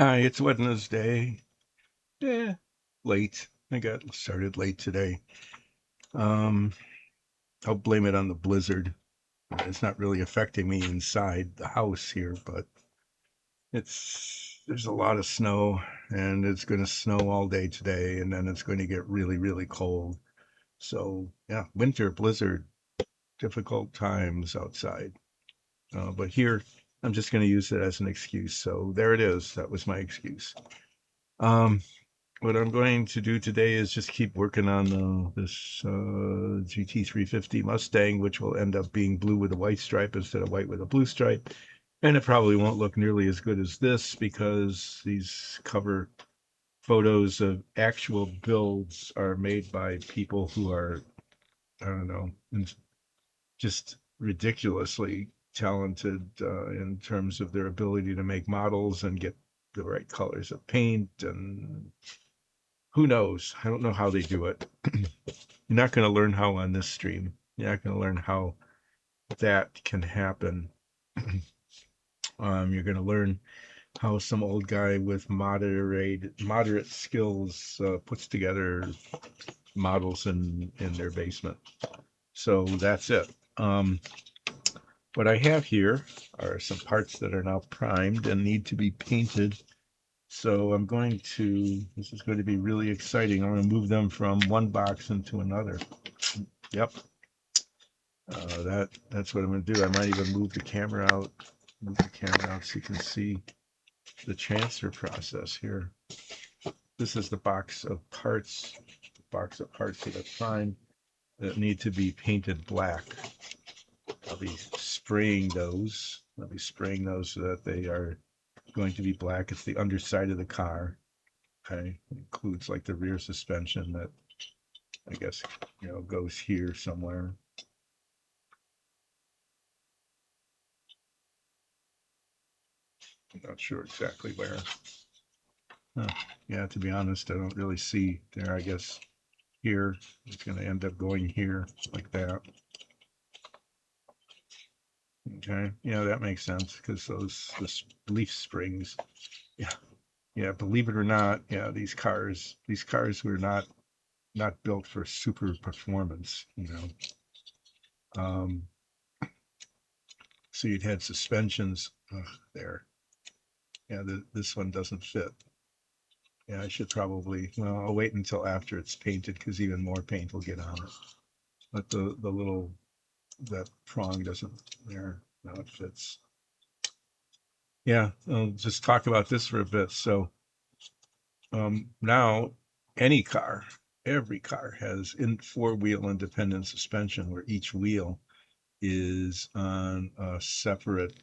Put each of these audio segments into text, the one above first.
Hi, it's Wednesday. Yeah, late. I got started late today. Um, I'll blame it on the blizzard. It's not really affecting me inside the house here, but there's a lot of snow and it's going to snow all day today and then it's going to get really, really cold. So, yeah, winter, blizzard, difficult times outside. But here, I'm just going to use it as an excuse. So there it is. That was my excuse. Um, What I'm going to do today is just keep working on this GT-350 Mustang, which will end up being blue with a white stripe instead of white with a blue stripe. And it probably won't look nearly as good as this because these cover photos of actual builds are made by people who are, I don't know, just ridiculously talented in terms of their ability to make models and get the right colors of paint and who knows? I don't know how they do it. You're not going to learn how on this stream. You're not going to learn how that can happen. You're going to learn how some old guy with moderate skills puts together models in their basement. So that's it. What I have here are some parts that are now primed and need to be painted. So this is going to be really exciting. I'm going to move them from one box into another. Yep. That's what I'm going to do. I might even move the camera out so you can see the transfer process here. This is the box of parts that are primed that need to be painted black. I'll be spraying those. I'll be spraying those so that they are going to be black. It's the underside of the car. Okay, it includes like the rear suspension that I guess goes here somewhere. I'm not sure exactly where. Huh. Yeah, to be honest, I don't really see there. I guess here it's going to end up going here like that. Okay, yeah, that makes sense because this leaf springs. Yeah, yeah. Believe it or not, yeah, these cars were not built for super performance. Um, so you'd had suspensions there. Yeah, this one doesn't fit. Yeah, I should probably. Well, I'll wait until after it's painted because even more paint will get on it. But the little that prong doesn't there. Now it fits. Yeah, I'll just talk about this for a bit. So now every car has in four-wheel independent suspension where each wheel is on a separate,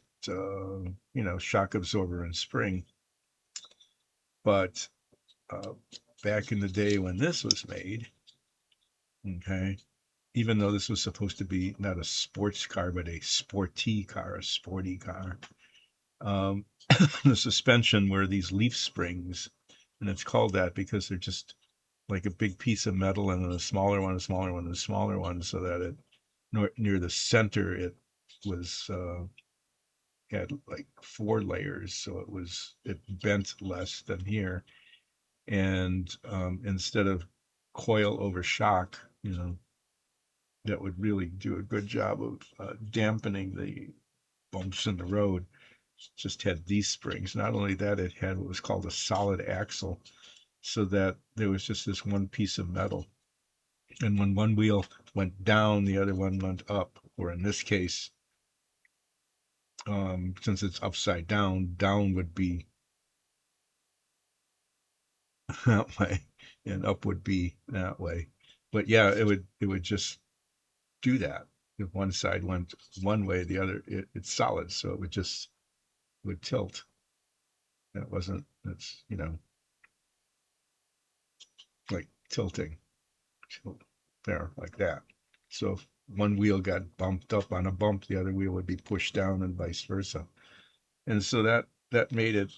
shock absorber and spring. But uh, back in the day when this was made, okay, even though this was supposed to be not a sports car but a sporty car, um, the suspension were these leaf springs, and it's called that because they're just like a big piece of metal and then a smaller one, a smaller one, a smaller one, so that it near the center it was had like four layers, so it bent less than here, and instead of coil over shock, that would really do a good job of dampening the bumps in the road. Just had these springs. Not only that, it had what was called a solid axle, so that there was just this one piece of metal. And when one wheel went down, the other one went up. Or in this case, since it's upside down, down would be that way, and up would be that way. But yeah, it would just do that. If one side went one way, the other it's solid, so it would tilt. That wasn't that's like tilting. Tilt there like that. So if one wheel got bumped up on a bump, the other wheel would be pushed down and vice versa. And so that made it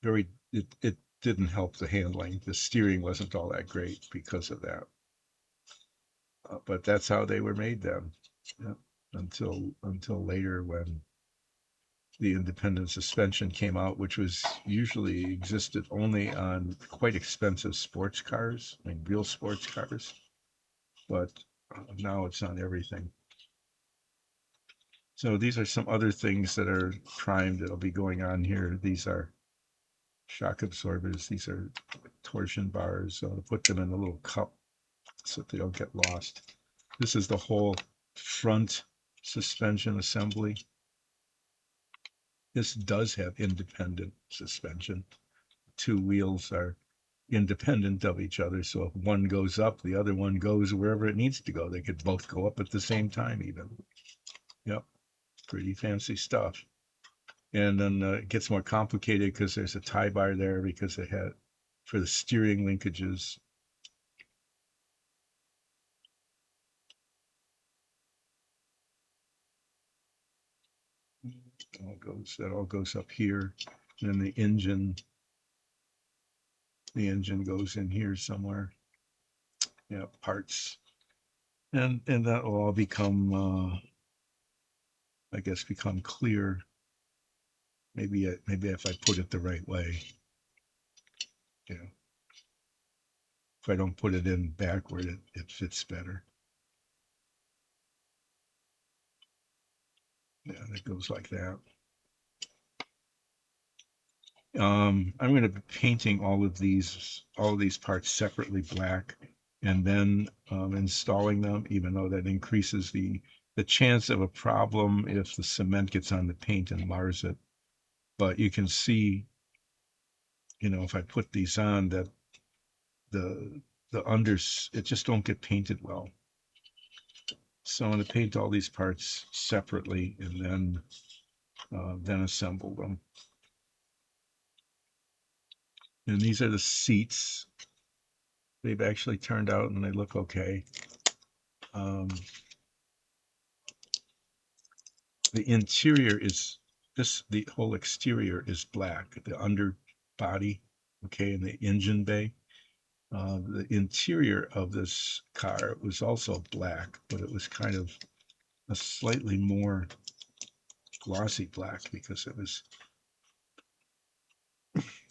very it didn't help the handling. The steering wasn't all that great because of that. But that's how they were made then. Yeah. Until later when the independent suspension came out, which was usually existed only on quite expensive sports cars, I mean, real sports cars, but now it's on everything. So these are some other things that are primed that'll be going on here. These are shock absorbers. These are torsion bars. So I'll put them in a little cup so that they don't get lost. This is the whole front suspension assembly. This does have independent suspension. Two wheels are independent of each other. So if one goes up, the other one goes wherever it needs to go. They could both go up at the same time even. Yep, pretty fancy stuff. And then it gets more complicated because there's a tie bar there because they had for the steering linkages. That all goes up here. And then the engine goes in here somewhere. Yeah, parts. And that will all become I guess become clear. Maybe if I put it the right way. Yeah. If I don't put it in backward, it fits better. Yeah, it goes like that. I'm going to be painting all of these parts separately black, and then installing them, even though that increases the chance of a problem if the cement gets on the paint and mars it. But you can see, if I put these on, that the unders it just don't get painted well. So I'm going to paint all these parts separately and then assemble them. And these are the seats. They've actually turned out and they look okay. The interior is the whole exterior is black, the underbody, okay, and the engine bay. The interior of this car was also black, but it was kind of a slightly more glossy black because it was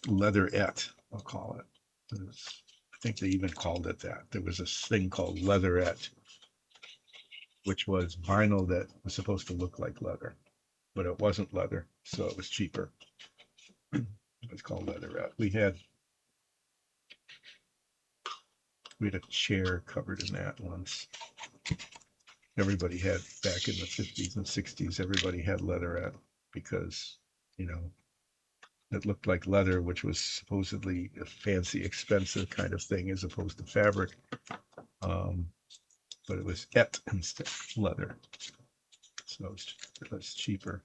leatherette, I'll call it. I think they even called it that. There was this thing called leatherette, which was vinyl that was supposed to look like leather, but it wasn't leather, so it was cheaper. It's called leatherette. We had a chair covered in that once. Everybody had back in the 50s and 60s. Everybody had leatherette because you know it looked like leather, which was supposedly a fancy, expensive kind of thing as opposed to fabric. Um, but it was et instead of leather, so it's cheaper.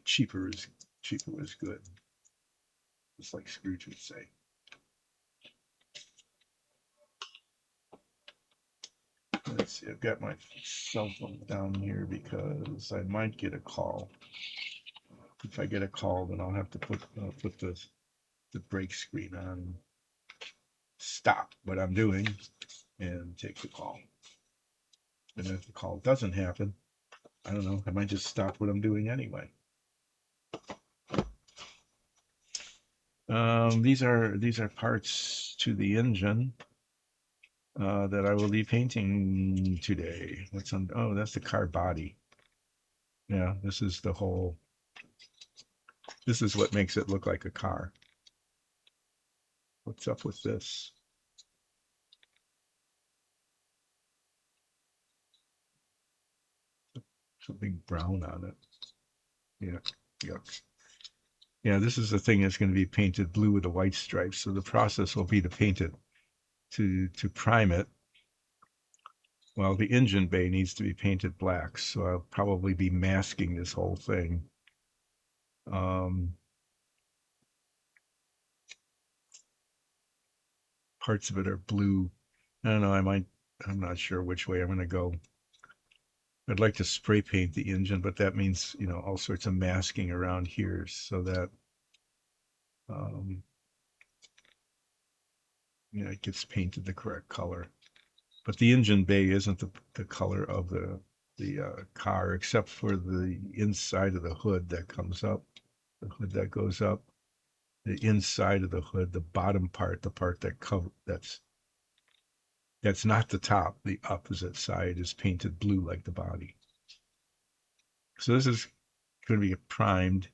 Cheaper is good. It's like Scrooge would say. Let's see, I've got my cell phone down here because I might get a call. If I get a call, then I'll have to put the brake screen on, stop what I'm doing, and take the call. And if the call doesn't happen, I don't know, I might just stop what I'm doing anyway. These are parts to the engine that I will be painting today. What's on? Oh, that's the car body. Yeah, this is the whole. This is what makes it look like a car. What's up with this? Something brown on it. Yeah, yuck. Yeah, this is the thing that's going to be painted blue with the white stripes. So the process will be to paint it, to prime it. Well, the engine bay needs to be painted black, so I'll probably be masking this whole thing. Parts of it are blue. I don't know, I'm not sure which way I'm going to go. I'd like to spray paint the engine, but that means, all sorts of masking around here so that, um, it gets painted the correct color. But the engine bay isn't the color of the car, except for the inside of the hood that comes up, the hood that goes up, the inside of the hood, the bottom part, the part that that's not the top, the opposite side is painted blue like the body. So this is going to be primed,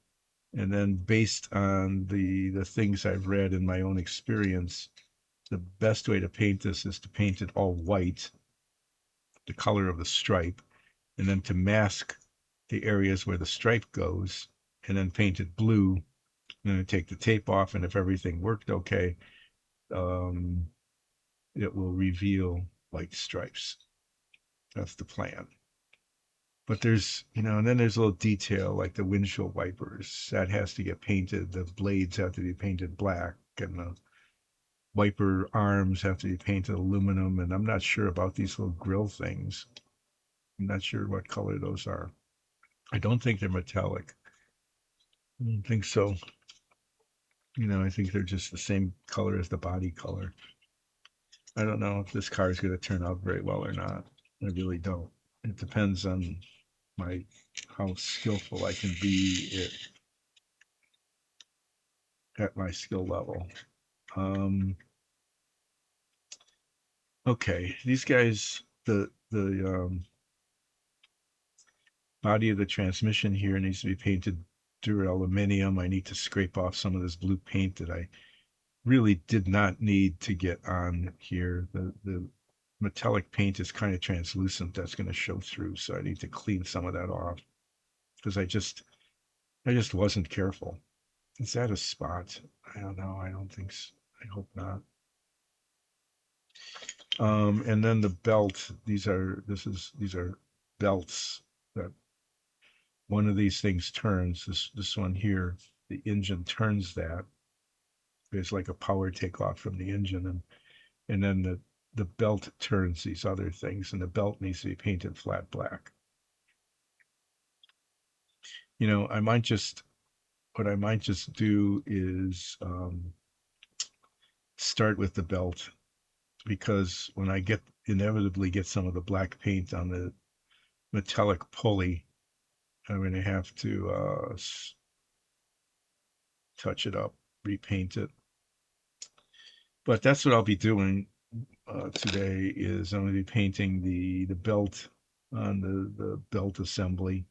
and then based on the things I've read in my own experience, the best way to paint this is to paint it all white, the color of the stripe, and then to mask the areas where the stripe goes, and then paint it blue, and then take the tape off, and if everything worked okay, um, it will reveal white stripes. That's the plan. But there's, and then there's a little detail like the windshield wipers that has to get painted. The blades have to be painted black, and the wiper arms have to be painted aluminum. And I'm not sure about these little grill things. I'm not sure what color those are. I don't think they're metallic. I don't think so. I think they're just the same color as the body color. I don't know if this car is going to turn out very well or not. I really don't. It depends on my how skillful I can be at my skill level. Um, okay, these guys, the body of the transmission here needs to be painted duraluminum. I need to scrape off some of this blue paint that I really did not need to get on here. The metallic paint is kind of translucent. That's going to show through, so I need to clean some of that off because I just wasn't careful. Is that a spot? I don't know. I don't think so. I hope not. And then the belt. These are belts that one of these things turns. This one here, the engine turns that. There's like a power takeoff from the engine, and then the belt turns these other things, and the belt needs to be painted flat black. I might just what I might just do is start with the belt, because when I inevitably get some of the black paint on the metallic pulley, I'm going to have to touch it up, repaint it. But that's what I'll be doing today. Is I'm going to be painting the belt on the belt assembly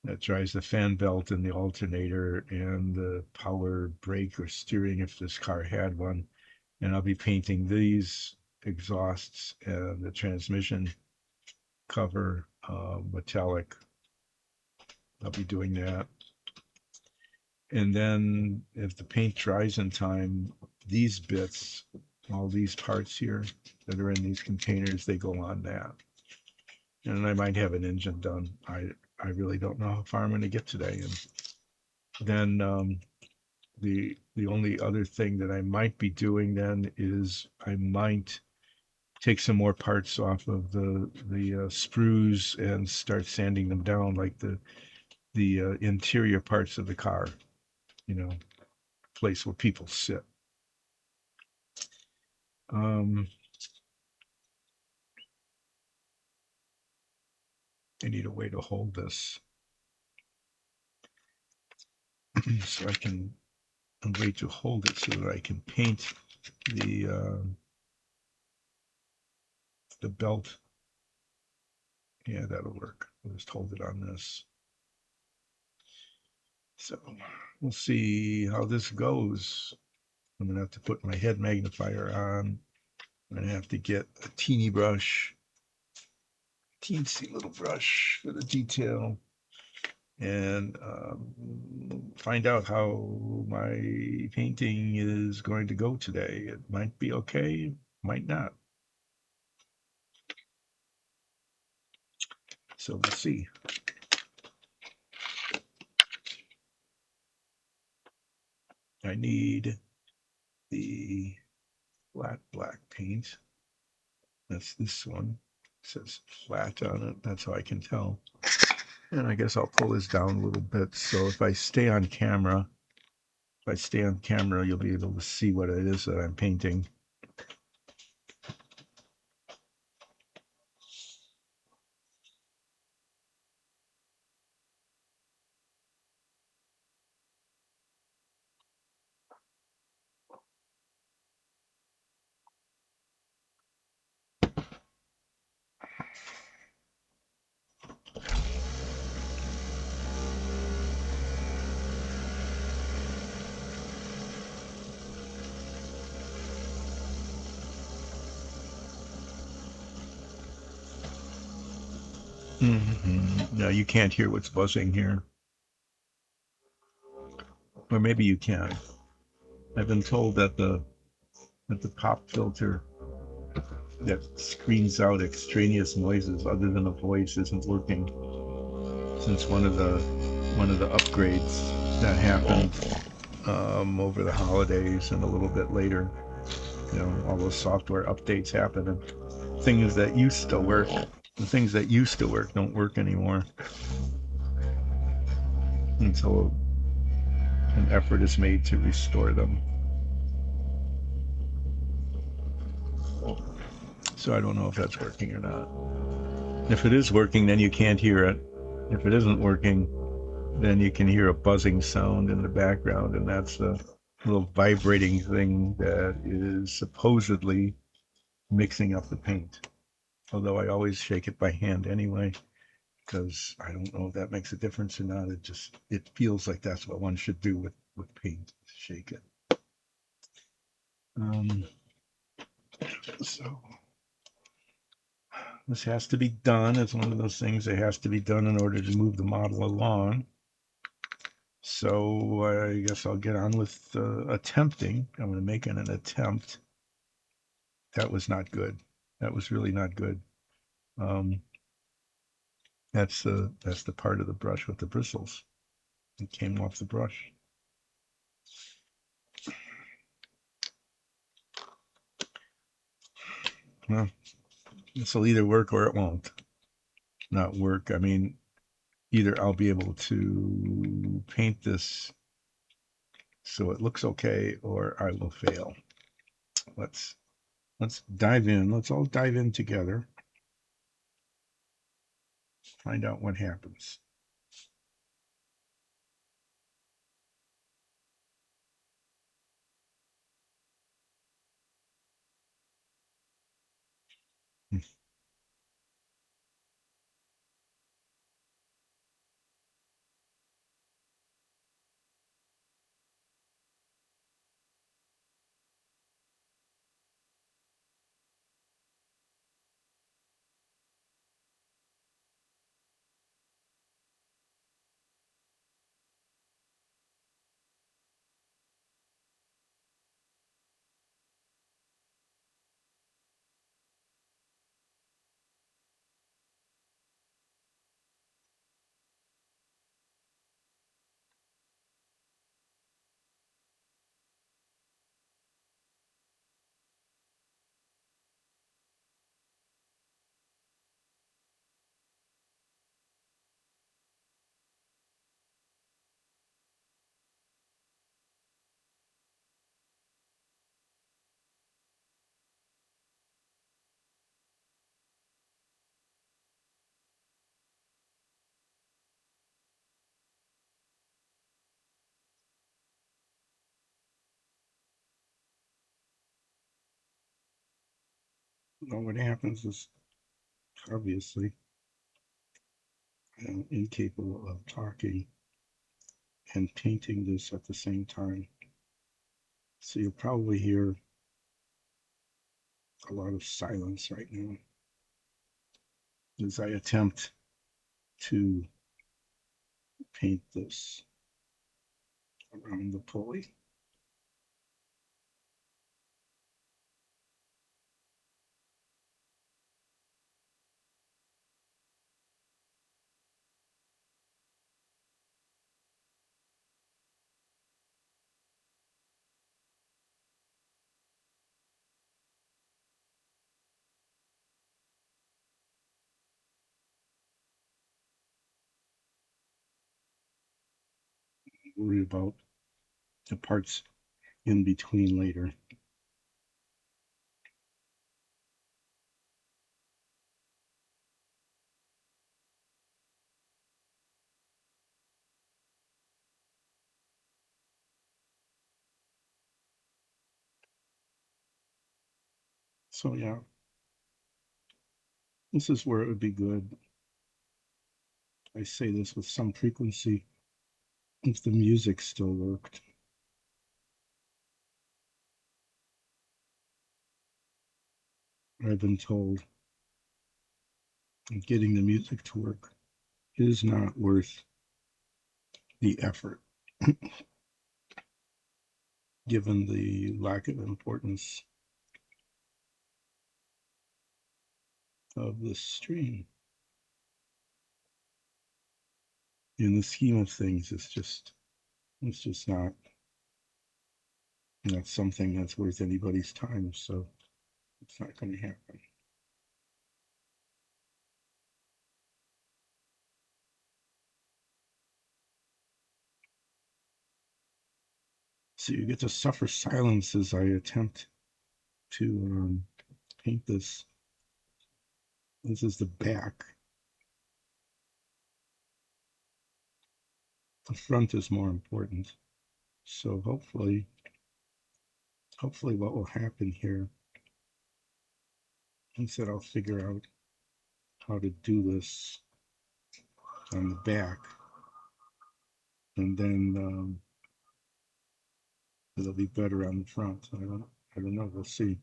that drives the fan belt and the alternator and the power brake or steering if this car had one. And I'll be painting these exhausts and the transmission cover metallic. I'll be doing that. And then if the paint dries in time, these bits, all these parts here that are in these containers, they go on that. And I might have an engine done. I really don't know how far I'm going to get today. And then the only other thing that I might be doing then is I might take some more parts off of the sprues and start sanding them down, like the interior parts of the car, you know, place where people sit. Um, I need a way to hold this so I can a way to hold it so that I can paint the belt. Yeah, that'll work. I'll just hold it on this. So we'll see how this goes. I'm gonna have to put my head magnifier on. I'm gonna have to get a teeny brush, teensy little brush for the detail, and find out how my painting is going to go today. It might be okay, might not. So we'll see. I need the flat black paint. That's this one. It says flat on it. That's how I can tell. And I guess I'll pull this down a little bit. So if I stay on camera, you'll be able to see what it is that I'm painting. No, you can't hear what's buzzing here. Or maybe you can. I've been told that the pop filter that screens out extraneous noises other than a voice isn't working since one of the upgrades that happened over the holidays and a little bit later. All those software updates happen and things that used to work, the things that used to work don't work anymore until an effort is made to restore them. So I don't know if that's working or not. If it is working, then you can't hear it. If it isn't working, then you can hear a buzzing sound in the background, and that's a little vibrating thing that is supposedly mixing up the paint. Although I always shake it by hand anyway, because I don't know if that makes a difference or not. It feels like that's what one should do with paint, shake it. Um, so this has to be done. It's one of those things that has to be done in order to move the model along. So I guess I'll get on with attempting. I'm going to make an attempt. That was not good. That was really not good. Um, that's the part of the brush with the bristles. It came off the brush. Well, this will either work or it won't. Not work. I mean, either I'll be able to paint this so it looks okay, or I will fail. Let's let's dive in. Let's all dive in together. Find out what happens. Well, what happens is obviously I'm incapable of talking and painting this at the same time. So you'll probably hear a lot of silence right now as I attempt to paint this around the pulley. Worry about the parts in between later. So yeah, this is where it would be good. I say this with some frequency if the music still worked. I've been told and getting the music to work is not worth the effort, given the lack of importance of this stream. In the scheme of things, it's just not something that's worth anybody's time, so it's not going to happen. So you get to suffer silence as I attempt to paint this. This is the back. The front is more important. So hopefully what will happen here is that I'll figure out how to do this on the back, and then it'll be better on the front. I don't know. We'll see.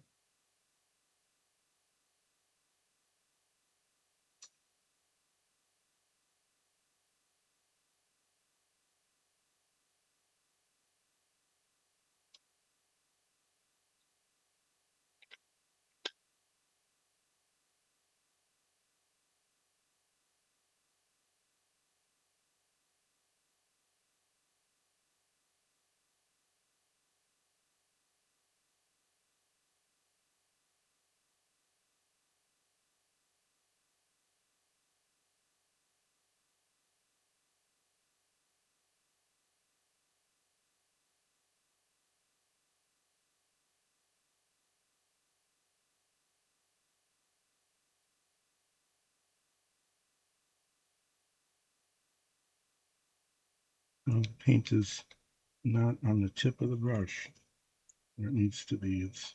Well, the paint is not on the tip of the brush where it needs to be. It's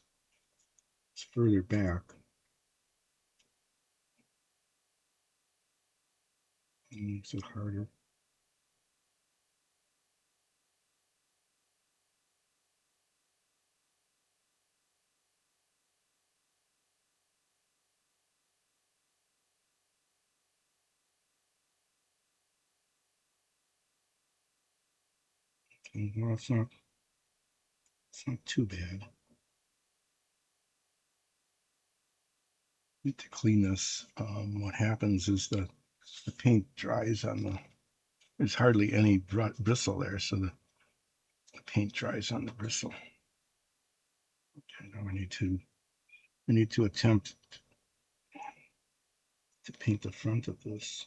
further back. It makes it harder. Okay, well, it's not too bad. Need to clean this. What happens is the paint dries on the. There's hardly any bristle there, so the paint dries on the bristle. Okay, now I need to attempt to paint the front of this.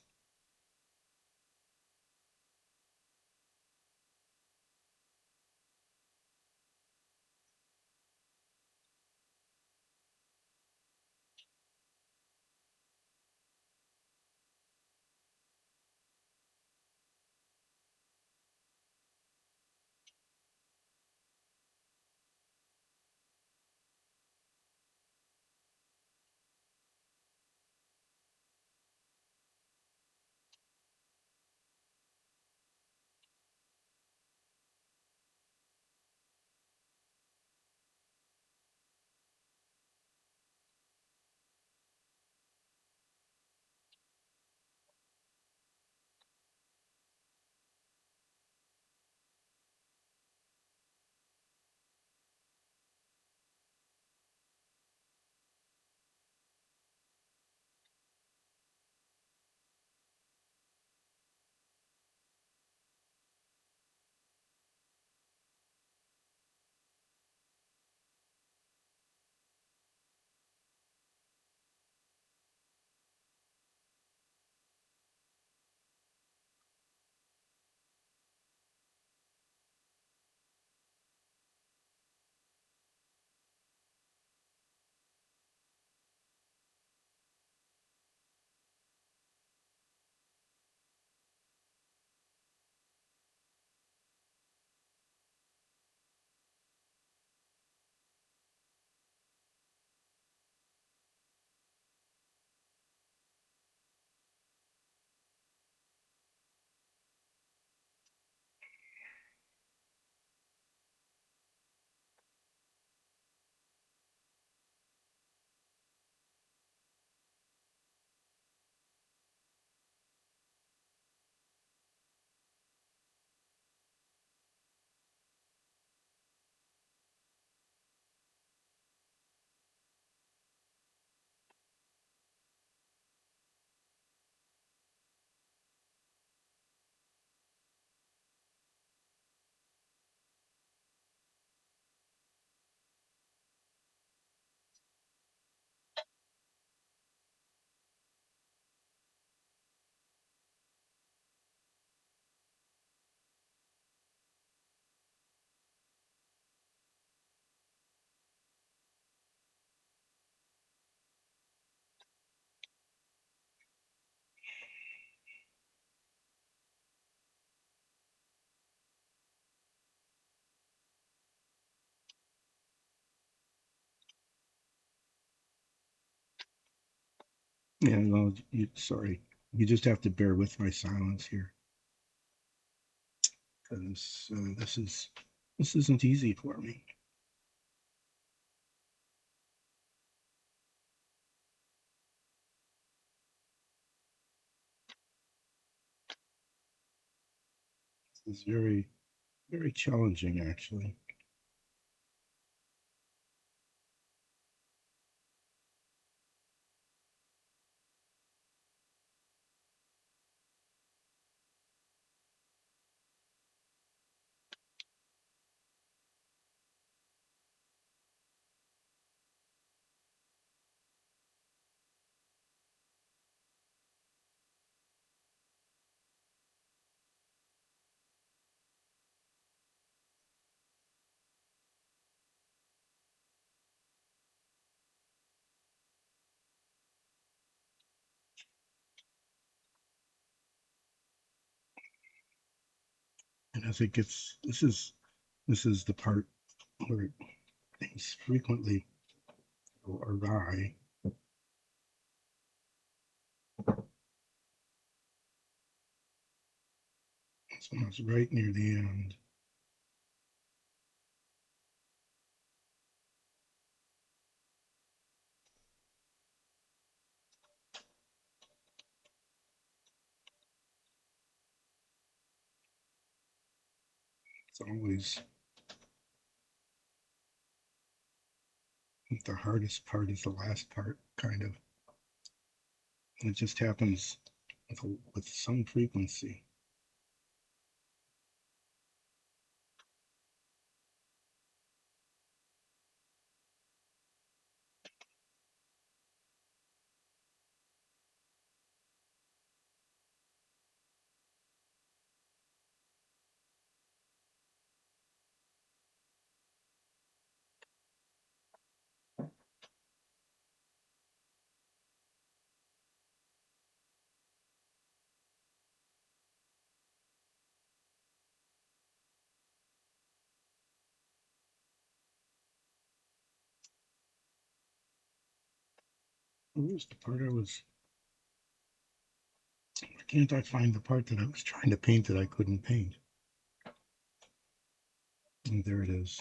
Yeah, no, sorry. You just have to bear with my silence here because this isn't easy for me. This is very, very challenging, actually. And I think this is the part where things frequently go awry. So it's right near the end. It's always the hardest part is the last part, kind of. And it just happens with some frequency. Where's the part I was? Why can't I find the part that I was trying to paint that I couldn't paint? And there it is.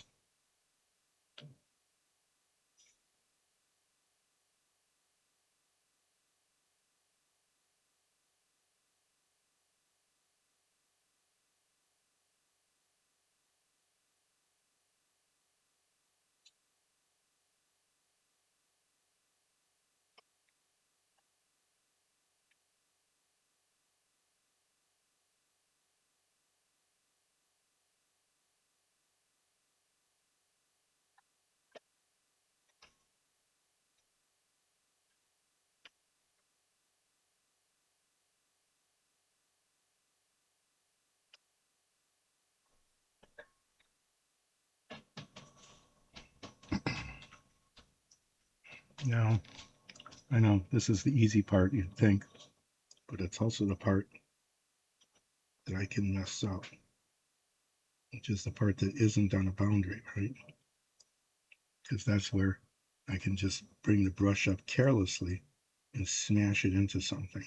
Now, I know this is the easy part, you'd think, but it's also the part that I can mess up, which is the part that isn't on a boundary, right? Because that's where I can just bring the brush up carelessly and smash it into something.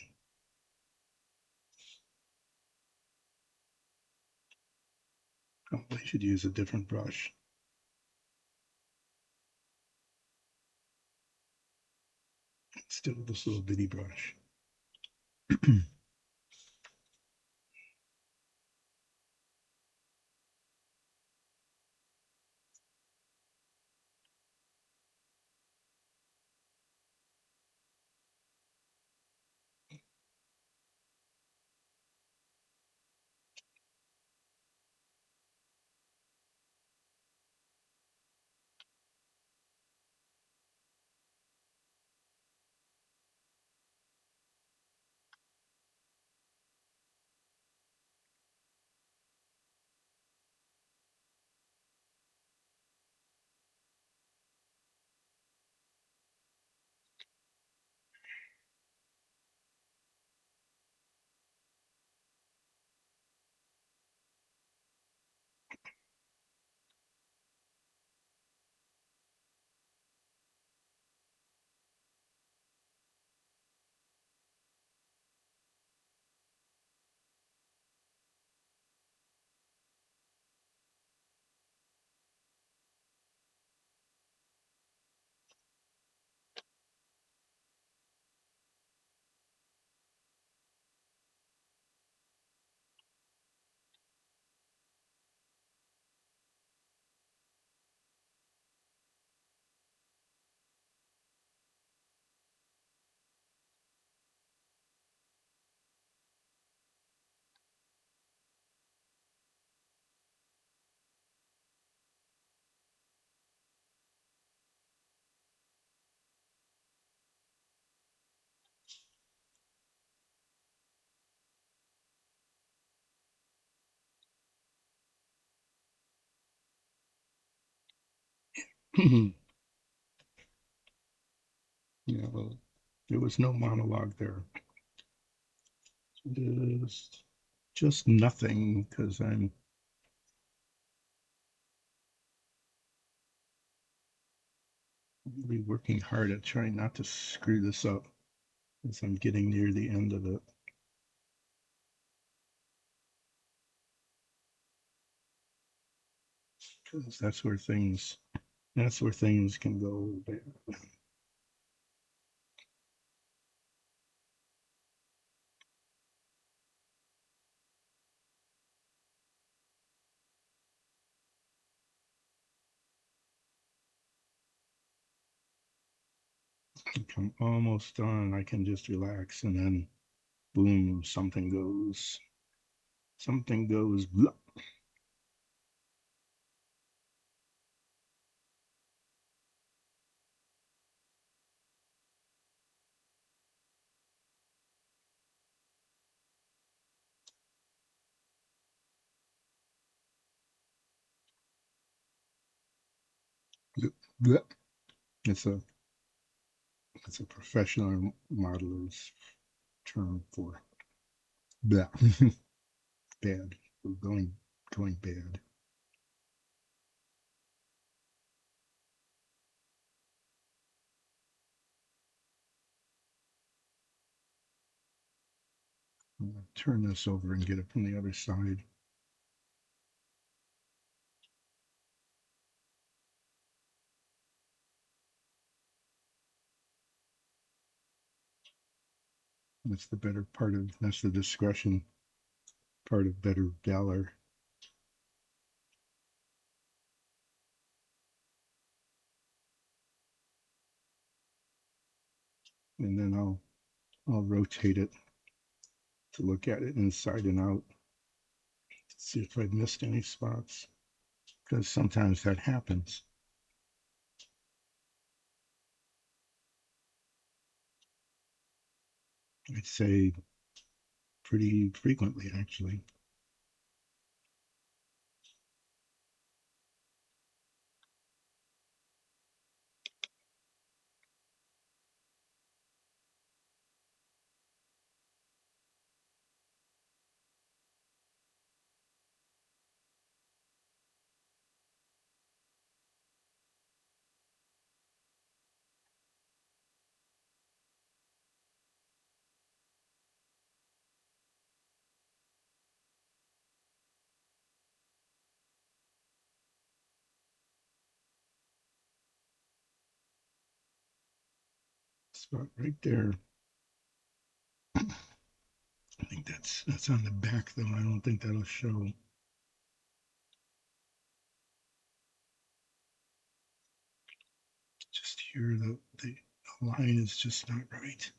Oh, I should use a different brush. Still this little bitty brush. Yeah, well, there was no monologue there. It is just nothing because I'm really working hard at trying not to screw this up as I'm getting near the end of it. Because that's where things can go bad. I'm almost done. I can just relax and then boom, something goes blah, blah, blah. It's a it's a professional modeler's term for blah. Bad. We're going bad. I'm gonna turn this over and get it from the other side. That's the discretion part of better valor. And then I'll rotate it to look at it inside and out to see if I've missed any spots. Because sometimes that happens. I'd say pretty frequently actually. Spot right there. I think that's on the back though. I don't think that'll show. Just here the line is just not right.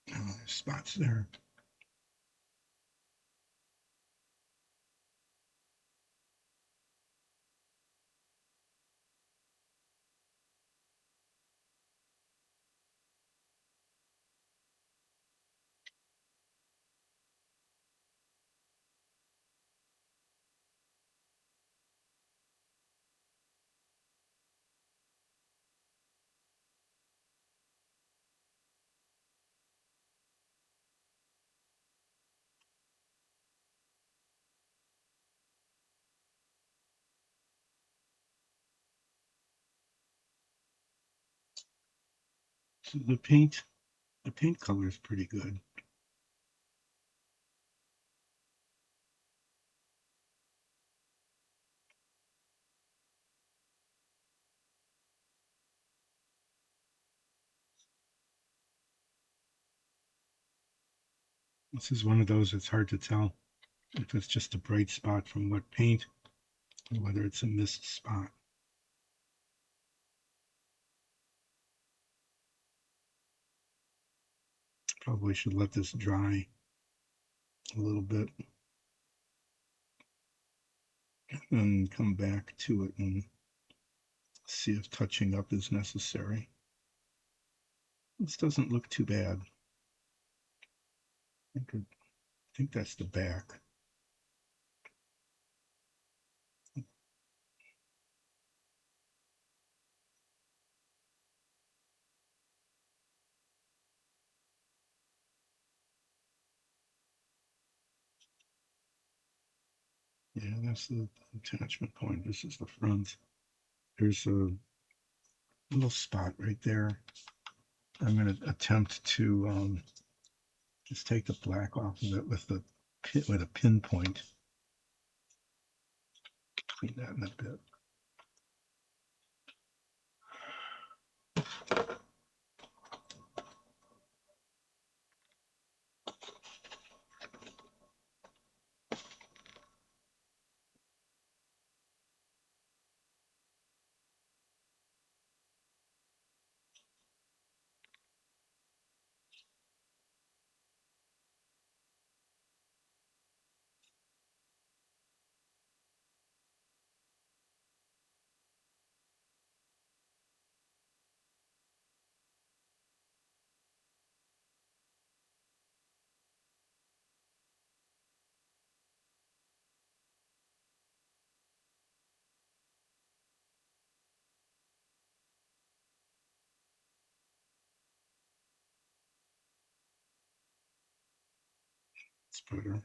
There's spots there. So the paint color is pretty good. This is one of those it's hard to tell if it's just a bright spot from what paint or whether it's a mist spot. Probably should let this dry a little bit and come back to it and see if touching up is necessary. This doesn't look too bad. I think that's the back. Yeah, that's the attachment point. This is the front. There's a little spot right there. I'm going to attempt to just take the black off of it with a pinpoint. Clean that in a bit. It's better.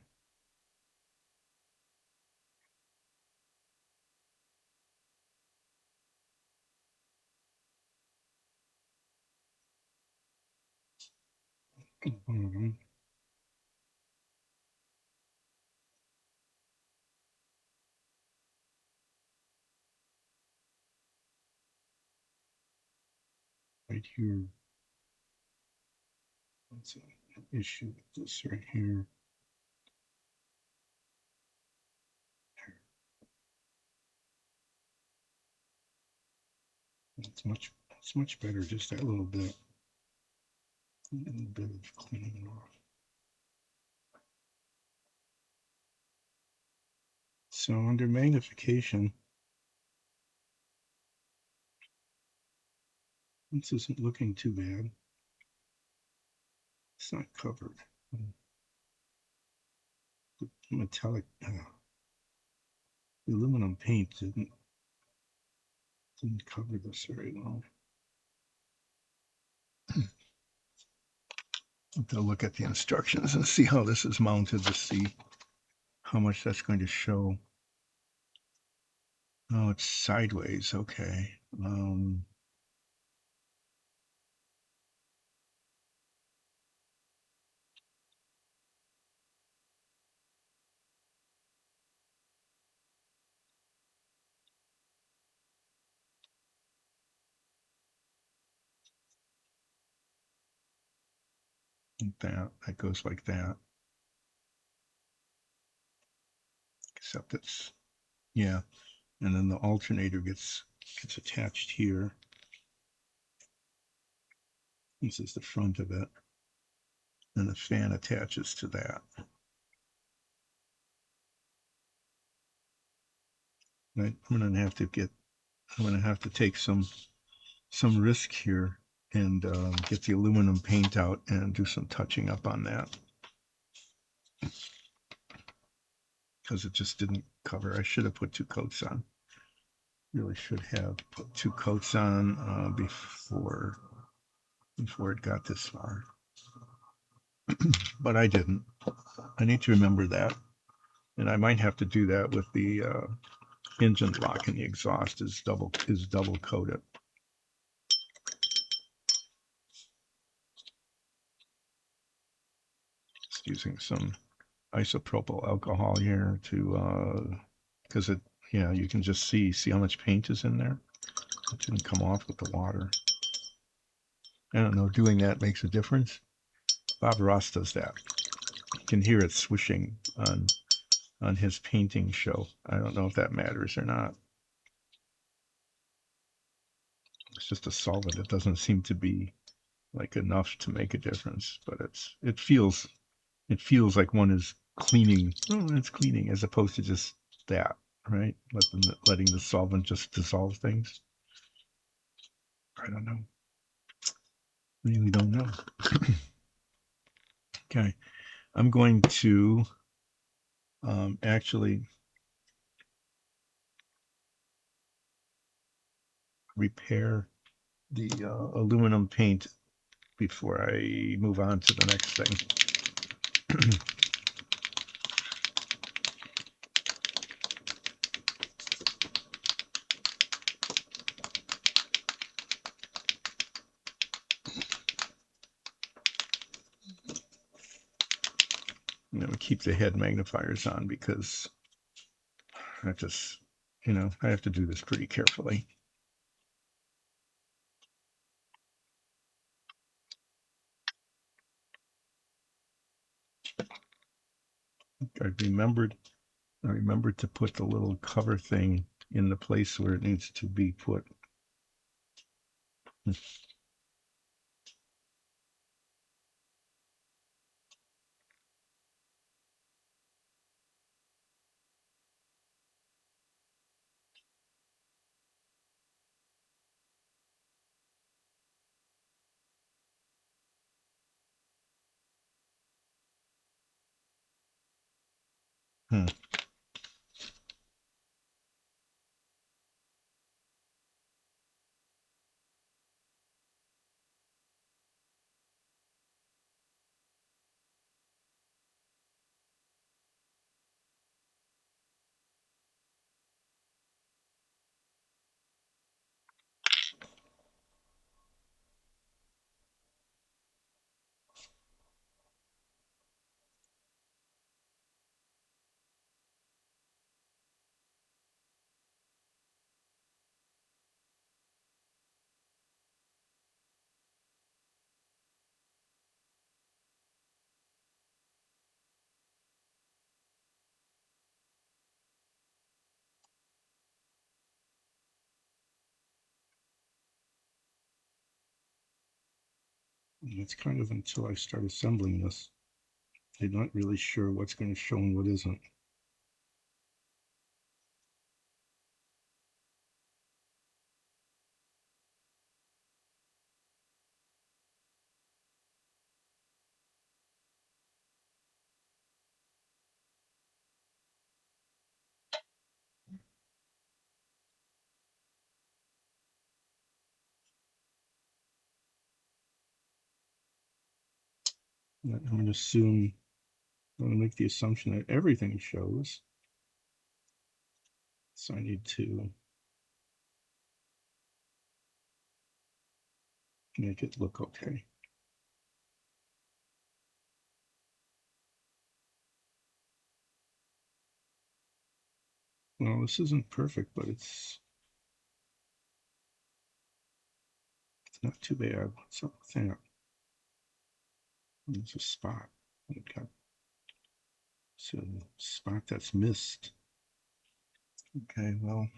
Mm-hmm. Right here. That's an issue with this right here. It's much better. Just that little bit. A little bit of cleaning it off. So under magnification, this isn't looking too bad. It's not covered. The metallic, the aluminum paint didn't cover this very well. I'm going to look at the instructions and see how this is mounted to see how much that's going to show. Oh, it's sideways. Okay. That goes like that. Except it's, yeah. And then the alternator gets attached here. This is the front of it. And the fan attaches to that. I'm gonna have to take some risk here and get the aluminum paint out and do some touching up on that because it just didn't cover. I should have put 2 coats on. Really should have put 2 coats on before it got this far. But I didn't. I need to remember that. And I might have to do that with the engine block, and the exhaust is double coated. just using some isopropyl alcohol here to, because it, yeah, you can just see how much paint is in there. It didn't come off with the water. I don't know, doing that makes a difference. Bob Ross does that. You can hear it swishing on his painting show. I don't know if that matters or not. It's just a solvent. It doesn't seem to be like enough to make a difference, but it feels like one is cleaning. Oh, it's cleaning as opposed to just that, right? Letting the solvent just dissolve things. I don't know. Really don't know. Okay, I'm going to actually repair the aluminum paint before I move on to the next thing. I'm going to keep the head magnifiers on because I just, I have to do this pretty carefully. I remembered to put the little cover thing in the place where it needs to be put. Hmm. And it's kind of until I start assembling this, I'm not really sure what's going to show and what isn't. I'm going to make the assumption that everything shows. So I need to make it look okay. Well, this isn't perfect, but it's not too bad. What's up with that? There's a spot. Okay. So spot that's missed. Okay, well,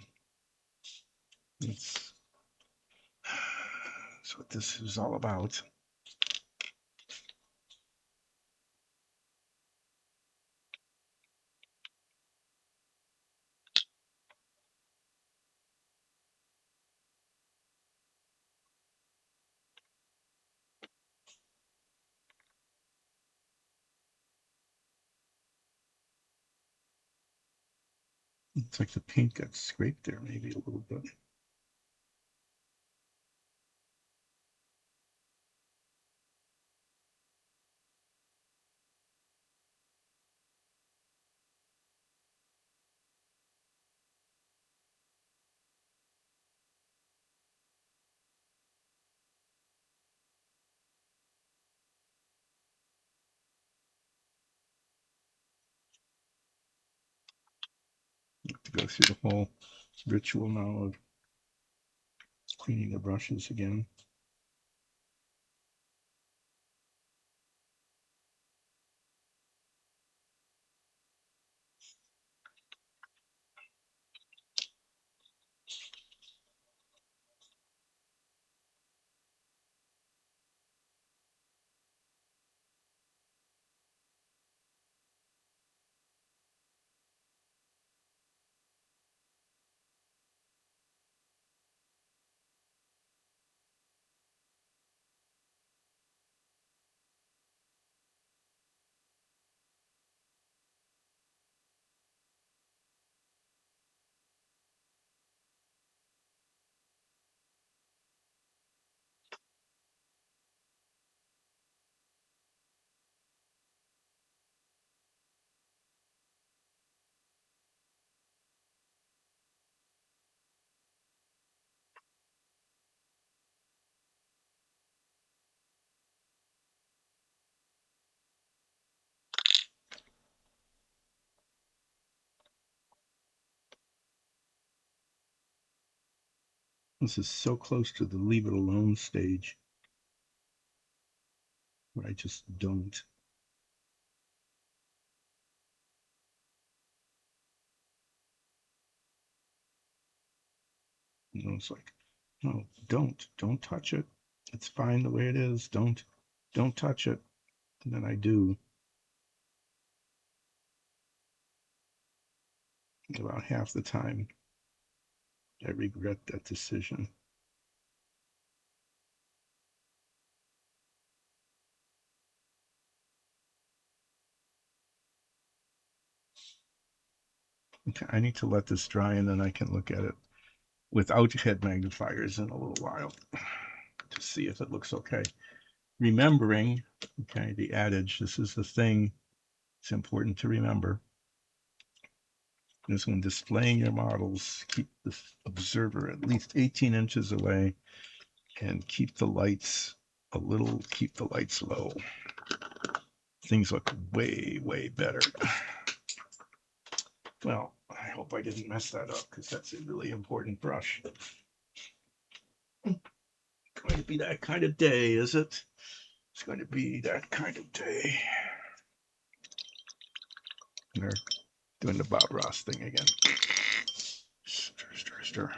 that's what this is all about. It's like the paint got scraped there, maybe a little bit. to go through the whole ritual now of cleaning the brushes again. This is so close to the leave it alone stage, but I just don't. It's like, no, don't touch it. It's fine the way it is. Don't touch it. And then I do. About half the time, I regret that decision. Okay, I need to let this dry and then I can look at it without head magnifiers in a little while to see if it looks okay. Remembering, okay, the adage, this is the thing it's important to remember, is when displaying your models, keep the observer at least 18 inches away and keep the lights low. Things look way, way better. Well, I hope I didn't mess that up because that's a really important brush. Going to be that kind of day, is it? It's going to be that kind of day. They're doing the Bob Ross thing again. Stir, stir, stir.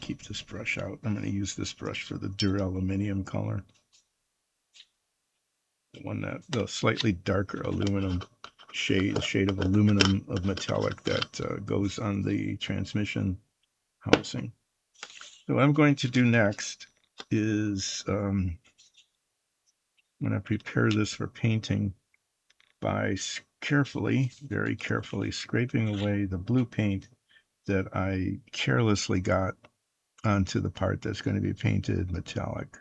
Keep this brush out. I'm going to use this brush for the duraluminum color. The slightly darker aluminum shade of aluminum of metallic that goes on the transmission housing. So what I'm going to do next is I'm going to prepare this for painting by very carefully scraping away the blue paint that I carelessly got onto the part that's going to be painted metallic.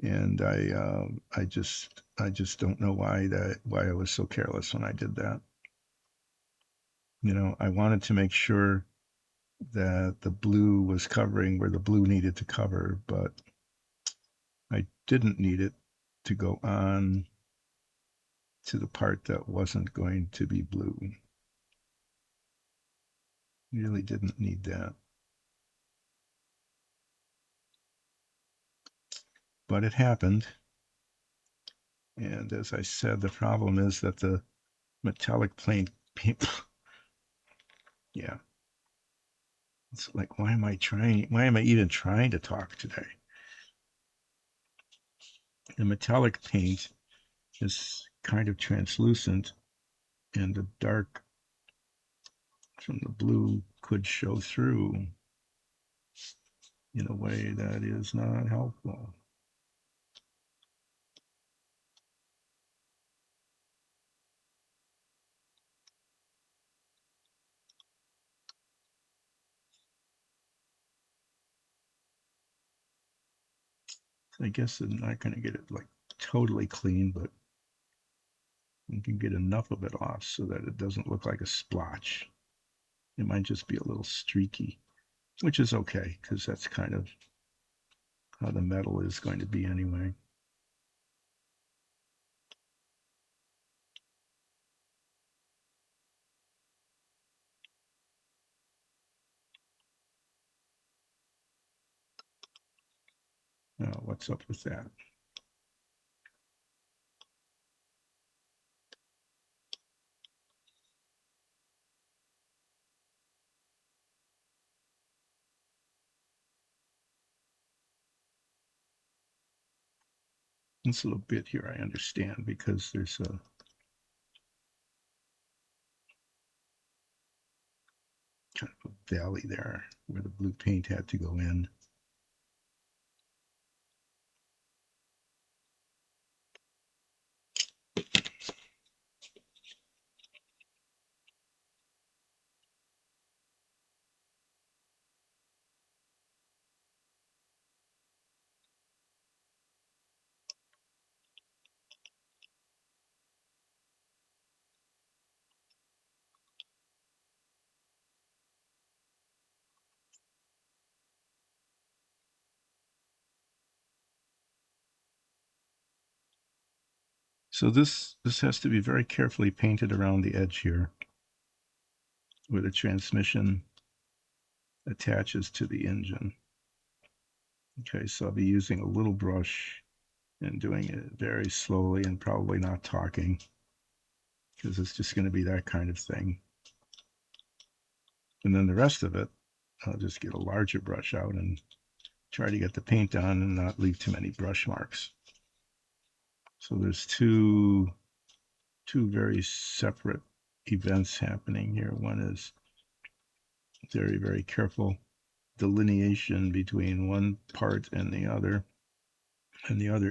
And I just don't know why I was so careless when I did that. I wanted to make sure that the blue was covering where the blue needed to cover, but I didn't need it to go on to the part that wasn't going to be blue. Really didn't need that. But it happened. And as I said, the problem is that the metallic paint, yeah. It's like, why am I even trying to talk today? The metallic paint is kind of translucent, and the dark from the blue could show through in a way that is not helpful. I guess I'm not going to get it like totally clean, but you can get enough of it off so that it doesn't look like a splotch. It might just be a little streaky, which is okay because that's kind of how the metal is going to be anyway. Now, what's up with that? This little bit here I understand because there's a kind of a valley there where the blue paint had to go in. So this has to be very carefully painted around the edge here where the transmission attaches to the engine. Okay, so I'll be using a little brush and doing it very slowly and probably not talking because it's just going to be that kind of thing. And then the rest of it, I'll just get a larger brush out and try to get the paint on and not leave too many brush marks. So there's two very separate events happening here. One is very, very careful delineation between one part and the other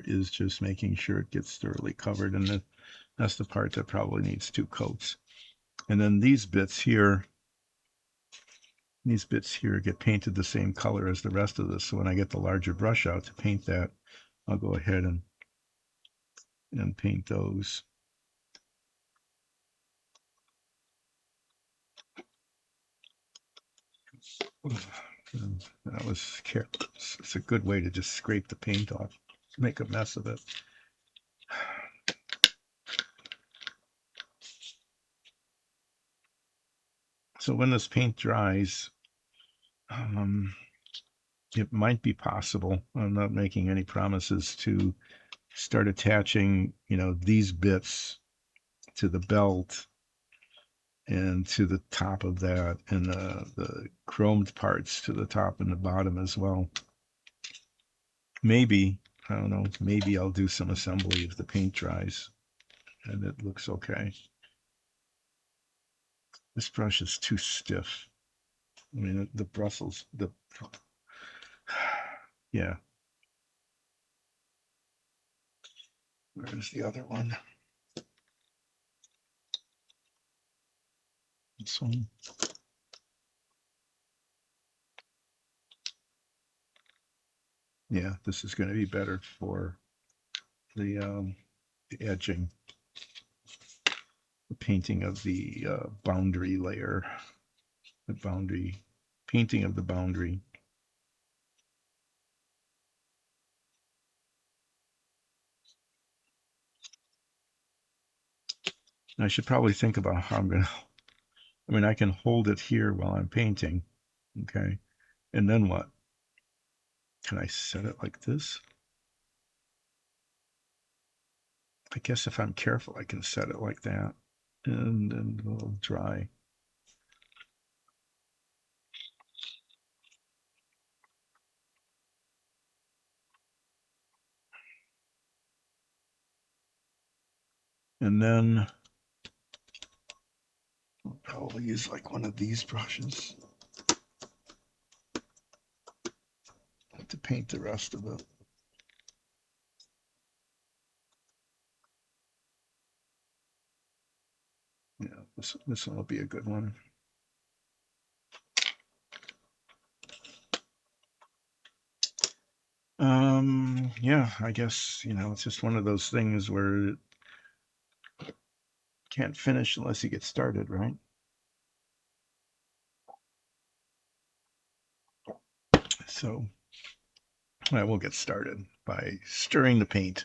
is just making sure it gets thoroughly covered, and that's the part that probably needs 2 coats. And then these bits here get painted the same color as the rest of this, so when I get the larger brush out to paint that, I'll go ahead and paint those. That was careless. It's a good way to just scrape the paint off, make a mess of it. So when this paint dries, it might be possible, I'm not making any promises, to start attaching, these bits to the belt and to the top of that, and the chromed parts to the top and the bottom as well. Maybe, I don't know, maybe I'll do some assembly if the paint dries and it looks okay. This brush is too stiff. I mean, the bristles, yeah. Where's the other one? This one. Yeah, this is going to be better for the edging, the painting of the boundary layer, the boundary, painting of the boundary. I should probably think about how I'm going to, I mean, I can hold it here while I'm painting, okay? And then what? Can I set it like this? I guess if I'm careful, I can set it like that, and then it'll dry. And then I'll probably use like one of these brushes to paint the rest of it. Yeah, this one will be a good one. Yeah, I guess, it's just one of those things where it can't finish unless you get started, right? So I will get started by stirring the paint.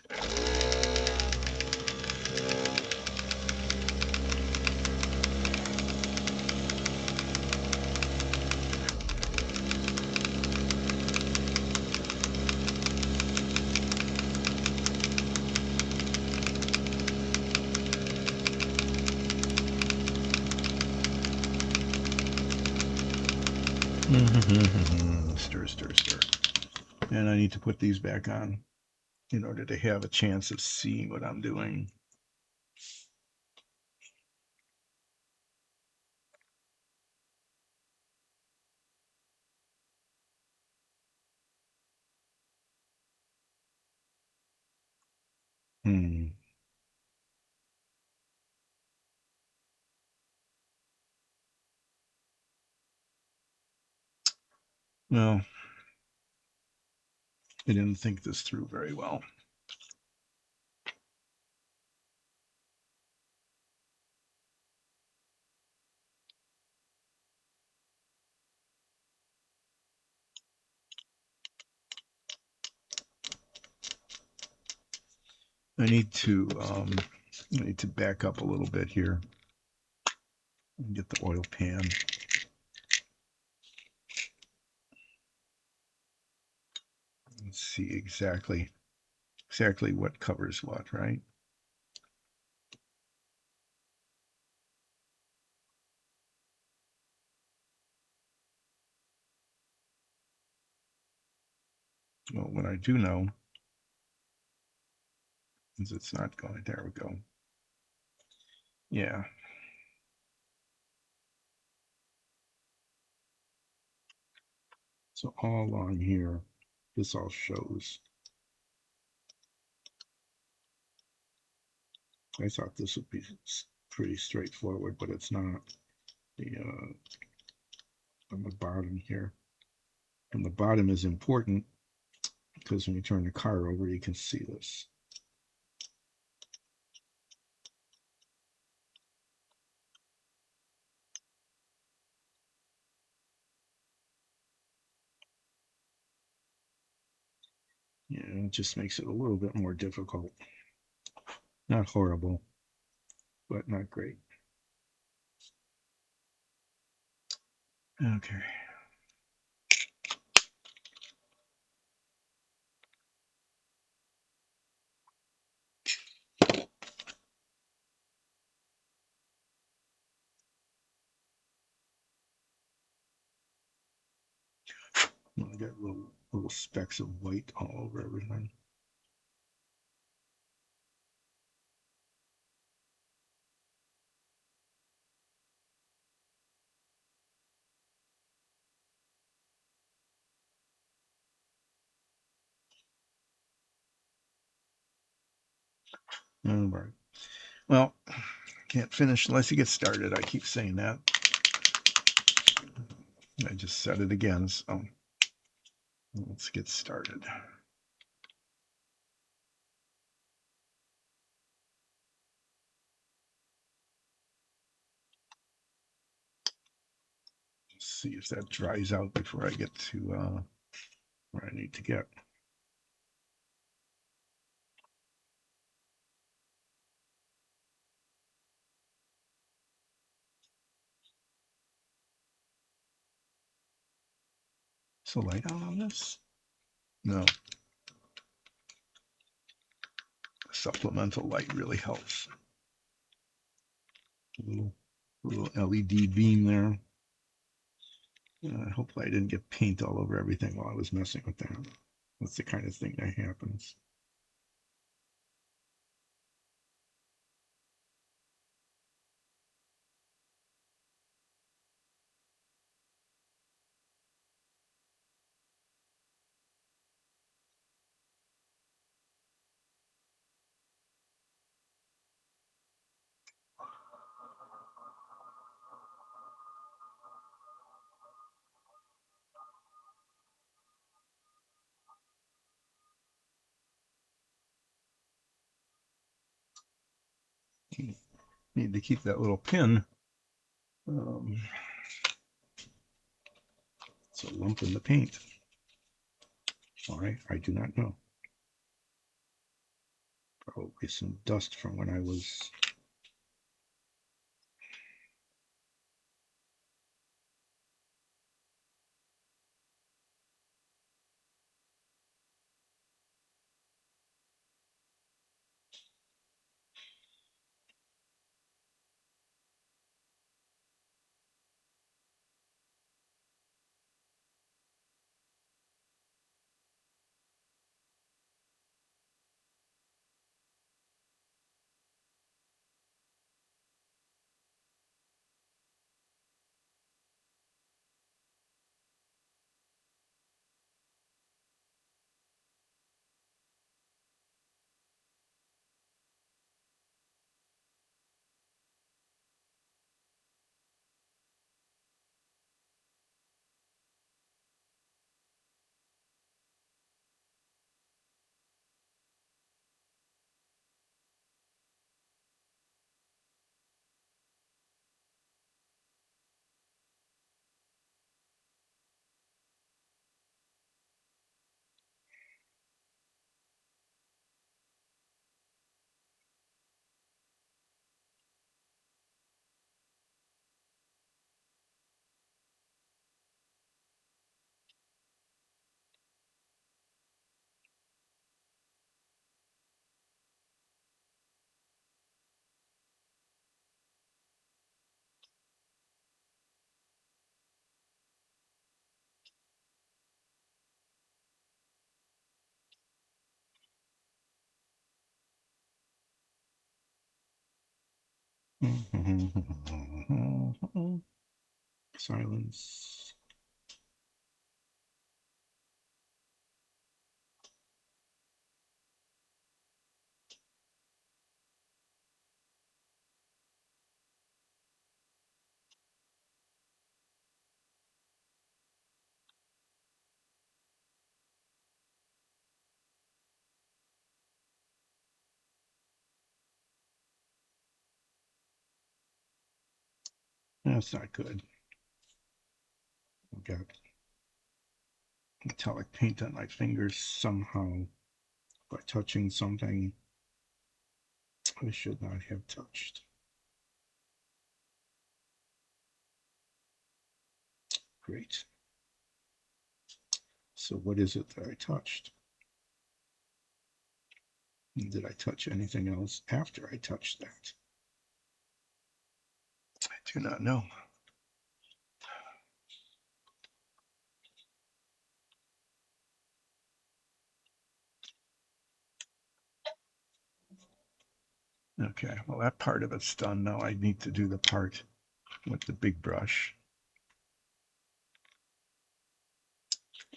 Stir, stir, stir. And I need to put these back on in order to have a chance of seeing what I'm doing. Hmm. Well, I didn't think this through very well. I need to back up a little bit here and get the oil pan. Let's see exactly what covers what, right? Well, what I do know is it's not going. There we go. Yeah. So all along here, this all shows. I thought this would be pretty straightforward, but it's not. The on the bottom here, and the bottom is important because when you turn the car over, you can see this. Yeah, it just makes it a little bit more difficult. Not horrible, but not great. Okay. I got little specks of white all over everything. All right. Well, can't finish unless you get started. I keep saying that. I just said it again, so let's get started. See if that dries out before I get to where I need to get. Is the light on this? No. Supplemental light really helps. A little LED beam there. Hopefully I didn't get paint all over everything while I was messing with that. That's the kind of thing that happens. Need to keep that little pin. It's a lump in the paint. Why? I do not know. Probably some dust from when I was. Silence. That's not good. I've got metallic paint on my fingers somehow by touching something I should not have touched. Great. So what is it that I touched? And did I touch anything else after I touched that? I do not know. Okay, well, that part of it's done. Now I need to do the part with the big brush.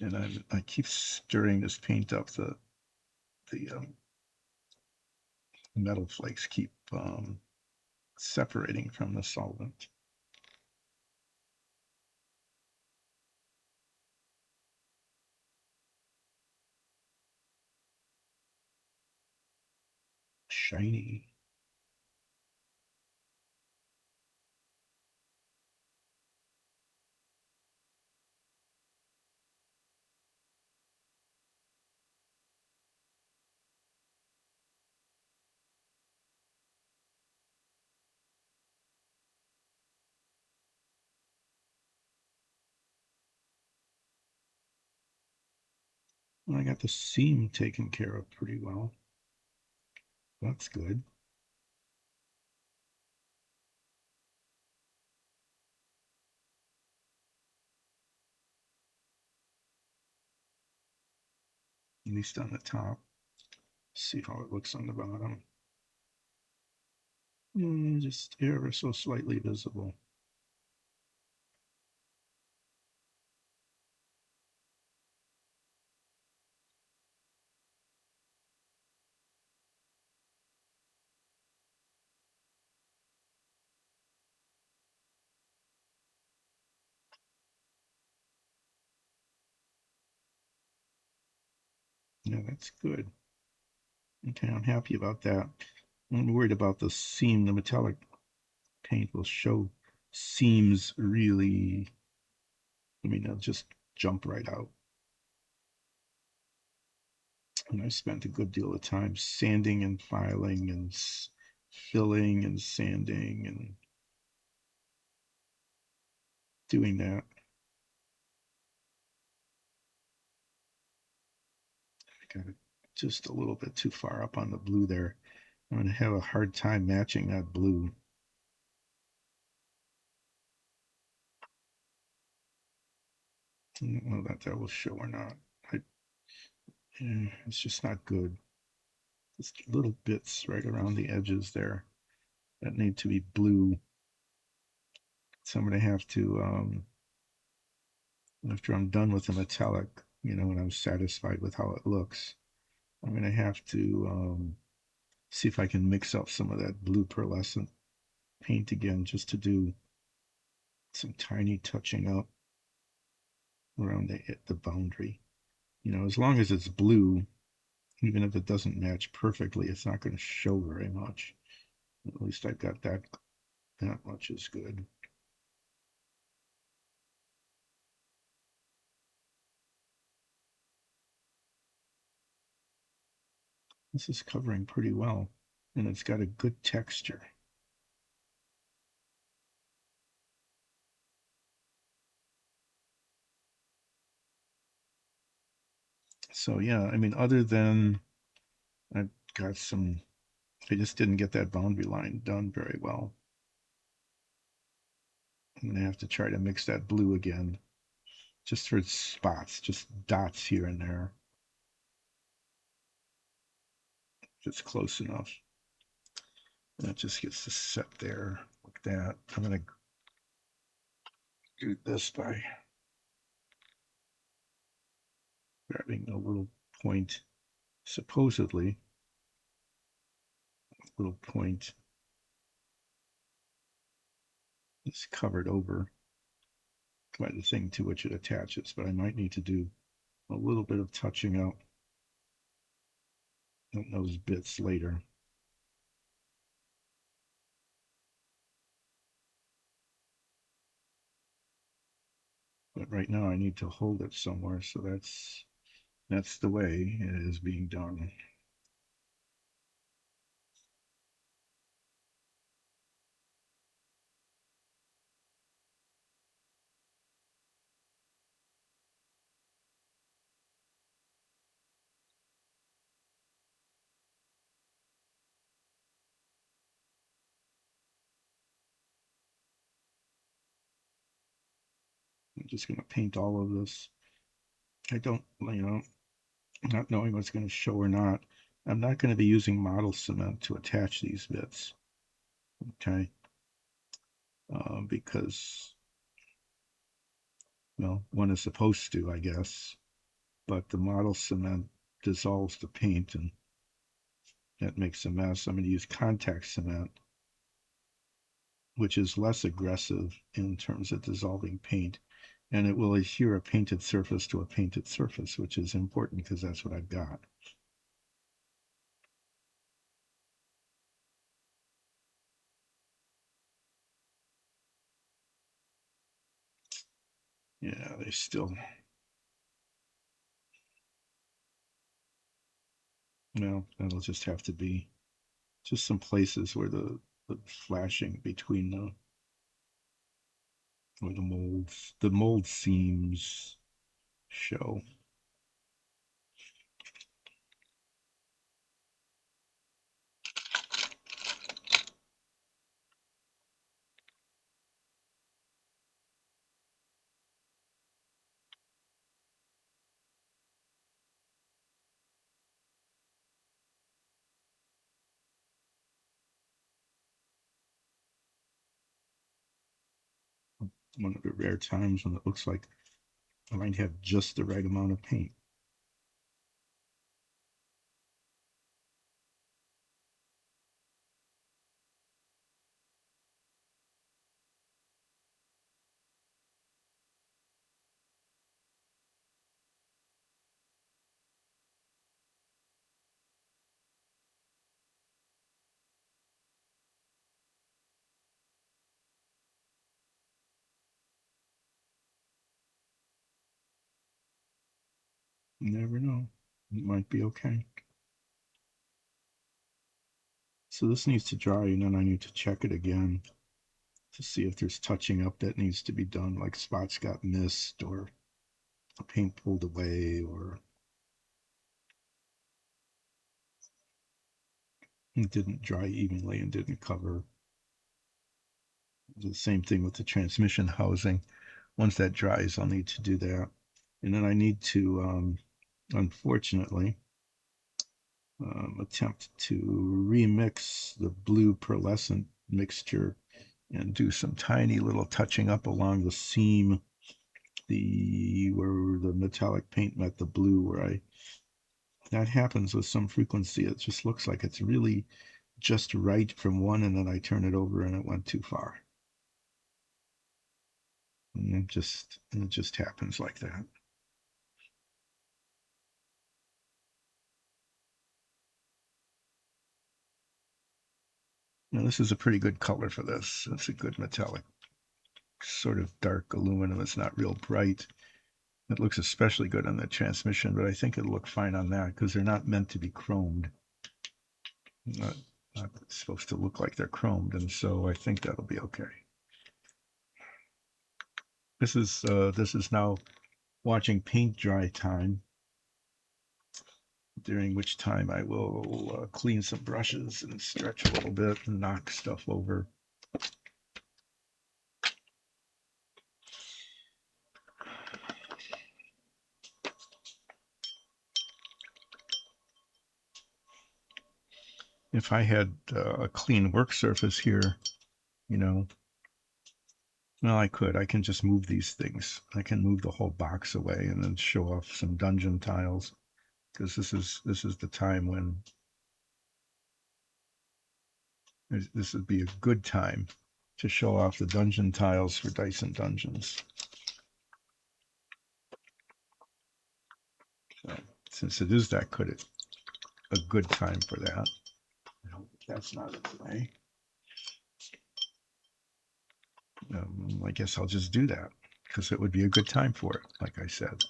And I keep stirring this paint up. The metal flakes keep separating from the solvent. Shiny. I got the seam taken care of pretty well. That's good. At least on the top. See how it looks on the bottom. Just ever so slightly visible. Yeah, that's good. Okay, I'm happy about that. I'm worried about the seam. The metallic paint will show seams really, I mean, they'll just jump right out. And I spent a good deal of time sanding and filing and filling and sanding and doing that. I got it just a little bit too far up on the blue there. I'm going to have a hard time matching that blue. I don't know that that will show or not. It's just not good. Just little bits right around the edges there that need to be blue. So I'm going to have to, after I'm done with the metallic, you know, and I'm satisfied with how it looks, I'm going to have to see if I can mix up some of that blue pearlescent paint again just to do some tiny touching up around the boundary. You know, as long as it's blue, even if it doesn't match perfectly, it's not going to show very much. At least I've got that much is good. This is covering pretty well, and it's got a good texture. So yeah, I mean, other than I've got some, I just didn't get that boundary line done very well. I'm gonna have to try to mix that blue again, just for spots, just dots here and there, just close enough. And that just gets to set there like that. I'm gonna do this by grabbing a little point, supposedly a little point is covered over by the thing to which it attaches, but I might need to do a little bit of touching up on those bits later. But right now I need to hold it somewhere, so that's the way it is being done. I'm just going to paint all of this. I don't, you know, not knowing what's going to show or not. I'm not going to be using model cement to attach these bits, okay? Because, well, one is supposed to, I guess, but the model cement dissolves the paint and that makes a mess. I'm going to use contact cement, which is less aggressive in terms of dissolving paint, and it will adhere a painted surface to a painted surface, which is important because that's what I've got. Yeah, they still, well, that'll just have to be just some places where the flashing between the where the mold seams show. One of the rare times when it looks like I might have just the right amount of paint. You never know. It might be okay. So this needs to dry, and then I need to check it again to see if there's touching up that needs to be done, like spots got missed or paint pulled away, or it didn't dry evenly and didn't cover. The same thing with the transmission housing. Once that dries, I'll need to do that. And then I need to, unfortunately, attempt to remix the blue pearlescent mixture and do some tiny little touching up along the seam, where the metallic paint met the blue, where I that happens with some frequency. It just looks like it's really just right from one, and then I turn it over and it went too far. And it just happens like that. Now this is a pretty good color for this. It's a good metallic, sort of dark aluminum. It's not real bright. It looks especially good on the transmission, but I think it'll look fine on that because they're not meant to be chromed. Not, not supposed to look like they're chromed, and so I think that'll be okay. This is now watching paint dry time, during which time I will clean some brushes and stretch a little bit and knock stuff over. If I had a clean work surface here, you know, well, I can just move these things. I can move the whole box away and then show off some dungeon tiles, because this is the time when this would be a good time to show off the dungeon tiles for Dyson Dungeons. So, since it is that good, it's a good time for that. I hope that's not in the way. I guess I'll just do that because it would be a good time for it, like I said.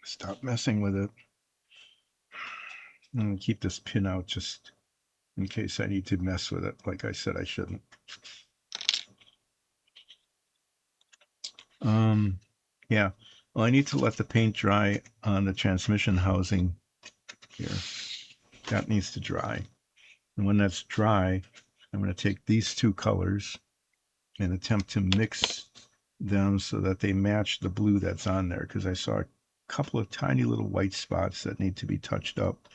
Stop messing with it. And keep this pin out just in case I need to mess with it. Like I said, I shouldn't. Yeah. Well, I need to let the paint dry on the transmission housing here. That needs to dry. And when that's dry, I'm going to take these two colors and attempt to mix them so that they match the blue that's on there, because I saw a couple of tiny little white spots that need to be touched up.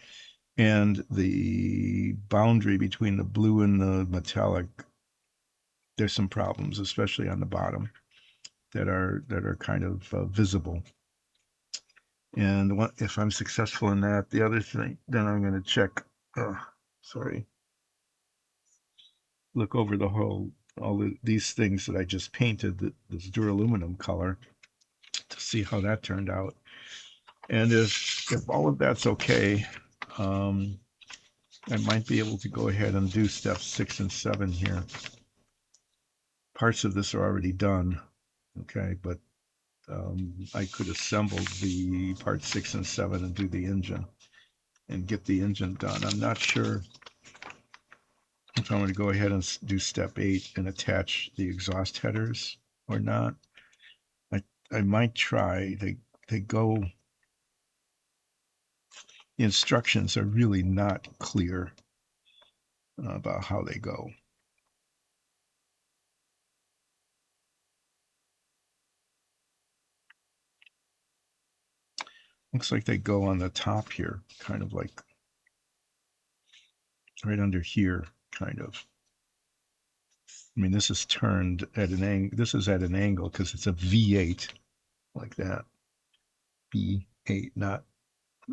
And the boundary between the blue and the metallic, there's some problems, especially on the bottom, that are kind of visible. And if I'm successful in that, the other thing, then I'm going to check. Sorry, look over these things that I just painted, this duraluminum color, to see how that turned out. And if all of that's okay, I might be able to go ahead and do steps 6 and 7 here. Parts of this are already done, okay, but I could assemble the part 6 and 7 and do the engine and get the engine done. I'm not sure if I'm going to go ahead and do step 8 and attach the exhaust headers or not. I might try. They go the instructions are really not clear about how they go. Looks like they go on the top here, kind of like right under here, kind of. I mean, this is turned at an angle. This is at an angle because it's a V8 like that. V8, not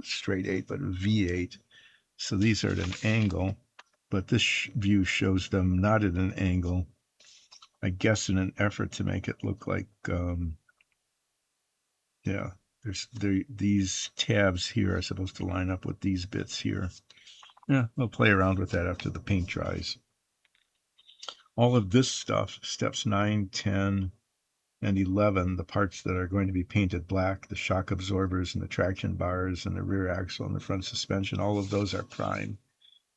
straight 8, but a V8. So these are at an angle, but this view shows them not at an angle. I guess in an effort to make it look like, yeah, these tabs here are supposed to line up with these bits here. Yeah, we'll play around with that after the paint dries. All of this stuff, steps 9, 10, and 11, the parts that are going to be painted black, the shock absorbers and the traction bars and the rear axle and the front suspension, all of those are prime.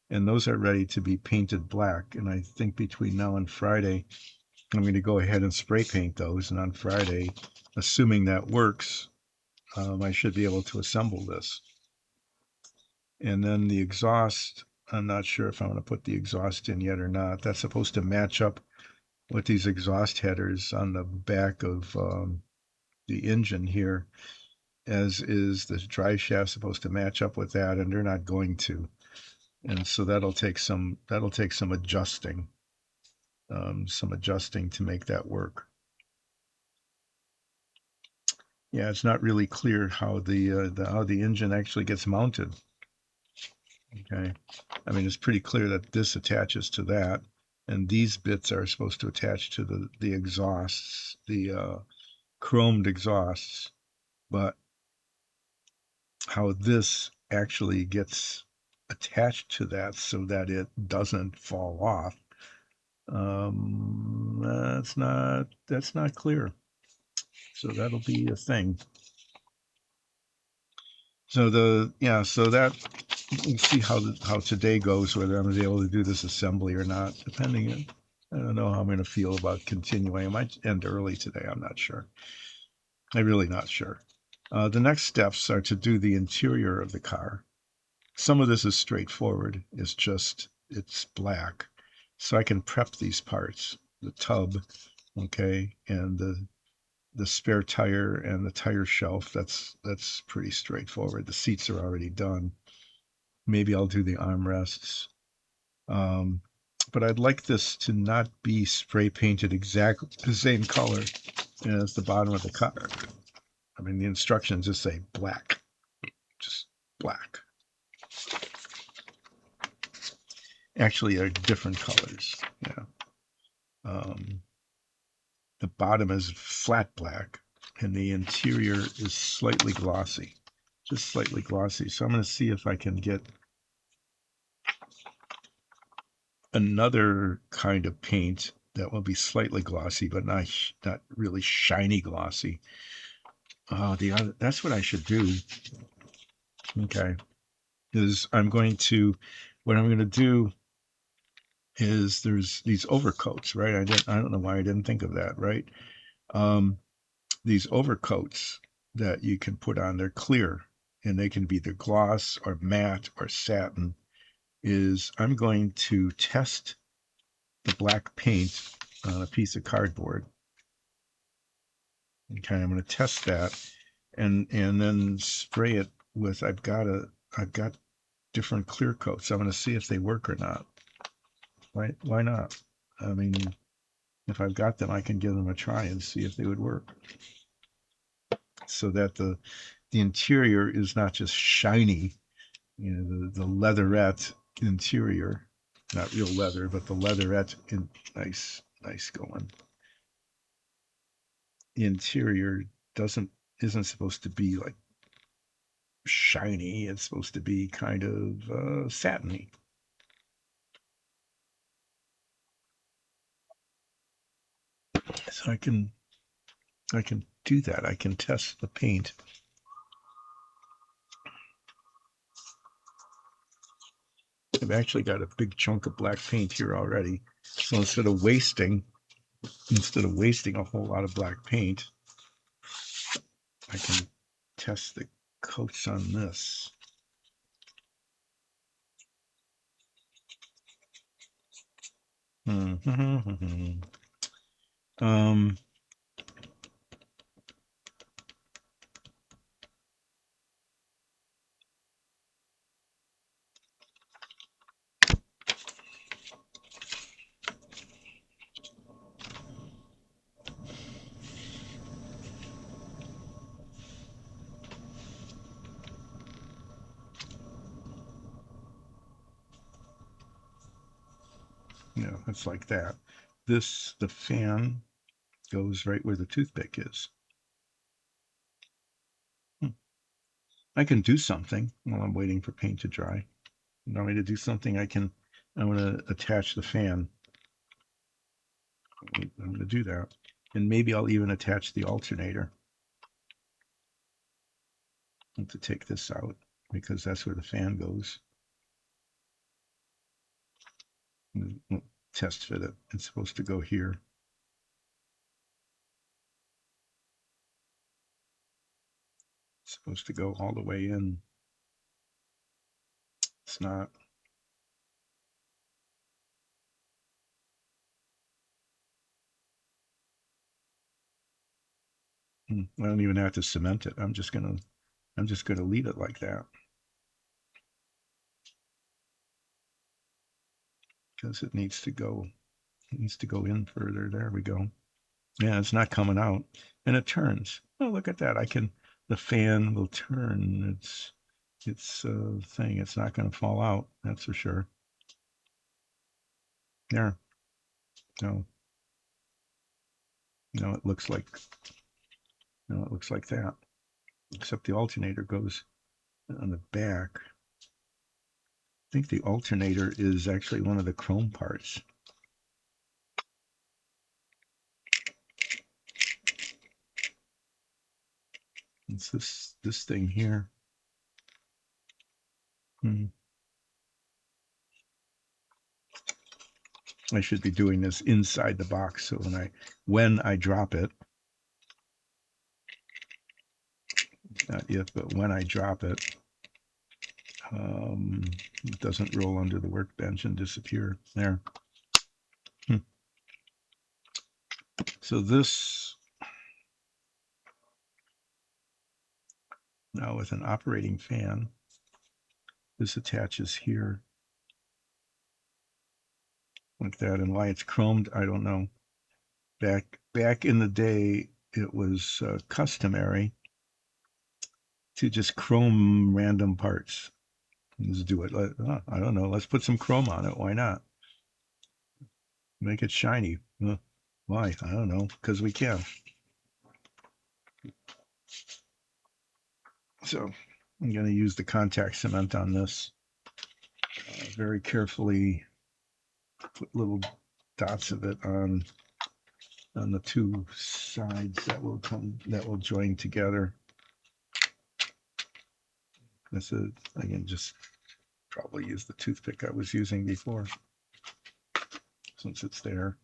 And those are ready to be painted black. And I think between now and Friday, I'm going to go ahead and spray paint those. And on Friday, assuming that works, I should be able to assemble this. And then the exhaust, I'm not sure if I'm going to put the exhaust in yet or not. That's supposed to match up with these exhaust headers on the back of the engine here, as is the drive shaft supposed to match up with that, and they're not going to. And so that'll take some adjusting, to make that work. Yeah, it's not really clear how the engine actually gets mounted. Okay, I mean, it's pretty clear that this attaches to that, and these bits are supposed to attach to the exhausts, the chromed exhausts, but how this actually gets attached to that so that it doesn't fall off, that's not clear. So that'll be a thing. So so that, you see how today goes, whether I'm gonna be able to do this assembly or not, depending on, I don't know how I'm gonna feel about continuing. I might end early today, I'm not sure. I'm really not sure. The next steps are to do the interior of the car. Some of this is straightforward. It's black. So I can prep these parts, the tub, okay, and the spare tire and the tire shelf. That's pretty straightforward. The seats are already done. Maybe I'll do the armrests. Um, but I'd like this to not be spray painted exactly the same color as the bottom of the car. I mean, the instructions just say black, just black. Actually, they're different colors. Yeah. The bottom is flat black, and the interior is slightly glossy, just slightly glossy. So I'm going to see if I can get another kind of paint that will be slightly glossy, but not really shiny glossy. Oh, that's what I should do. Okay, is what I'm going to do is there's these overcoats, right? I don't know why I didn't think of that, right? Um, these overcoats that you can put on, they're clear, and they can be either gloss or matte or satin. I'm going to test the black paint on a piece of cardboard. Okay, I'm going to test that and then spray it with, I've got different clear coats. I'm going to see if they work or not. Why not? I mean, if I've got them, I can give them a try and see if they would work. So that the interior is not just shiny, the leatherette interior, not real leather, but the leatherette nice going. The interior isn't supposed to be like shiny. It's supposed to be kind of satiny. So I can do that. I can test the paint. I've actually got a big chunk of black paint here already. So instead of wasting a whole lot of black paint, I can test the coats on this. Um, yeah, it's like that. The fan goes right where the toothpick is. Hmm. I can do something while I'm waiting for paint to dry. You want me to do something? I want to attach the fan. I'm going to do that. And maybe I'll even attach the alternator. I have to take this out because that's where the fan goes. Test fit it. It's supposed to go here. It's supposed to go all the way in. It's not. I don't even have to cement it. I'm just gonna leave it like that because it needs to go. It needs to go in further. There we go. Yeah, it's not coming out, and it turns. Oh, look at that! The fan will turn. It's a thing. It's not going to fall out. That's for sure. There. No, no, it looks like no, it looks like that. Except the alternator goes on the back. I think the alternator is actually one of the chrome parts. It's this thing here. Hmm. I should be doing this inside the box so when I drop it, not if, but when I drop it, it doesn't roll under the workbench and disappear. There. Hmm. So this now with an operating fan, this attaches here like that. And why it's chromed, I don't know. Back in the day, it was customary to just chrome random parts. Let's do it. I don't know. Let's put some chrome on it. Why not? Make it shiny. Why? I don't know. Because we can. So I'm going to use the contact cement on this. Very carefully put little dots of it on the two sides that will join together. This is, I can just probably use the toothpick I was using before since it's there.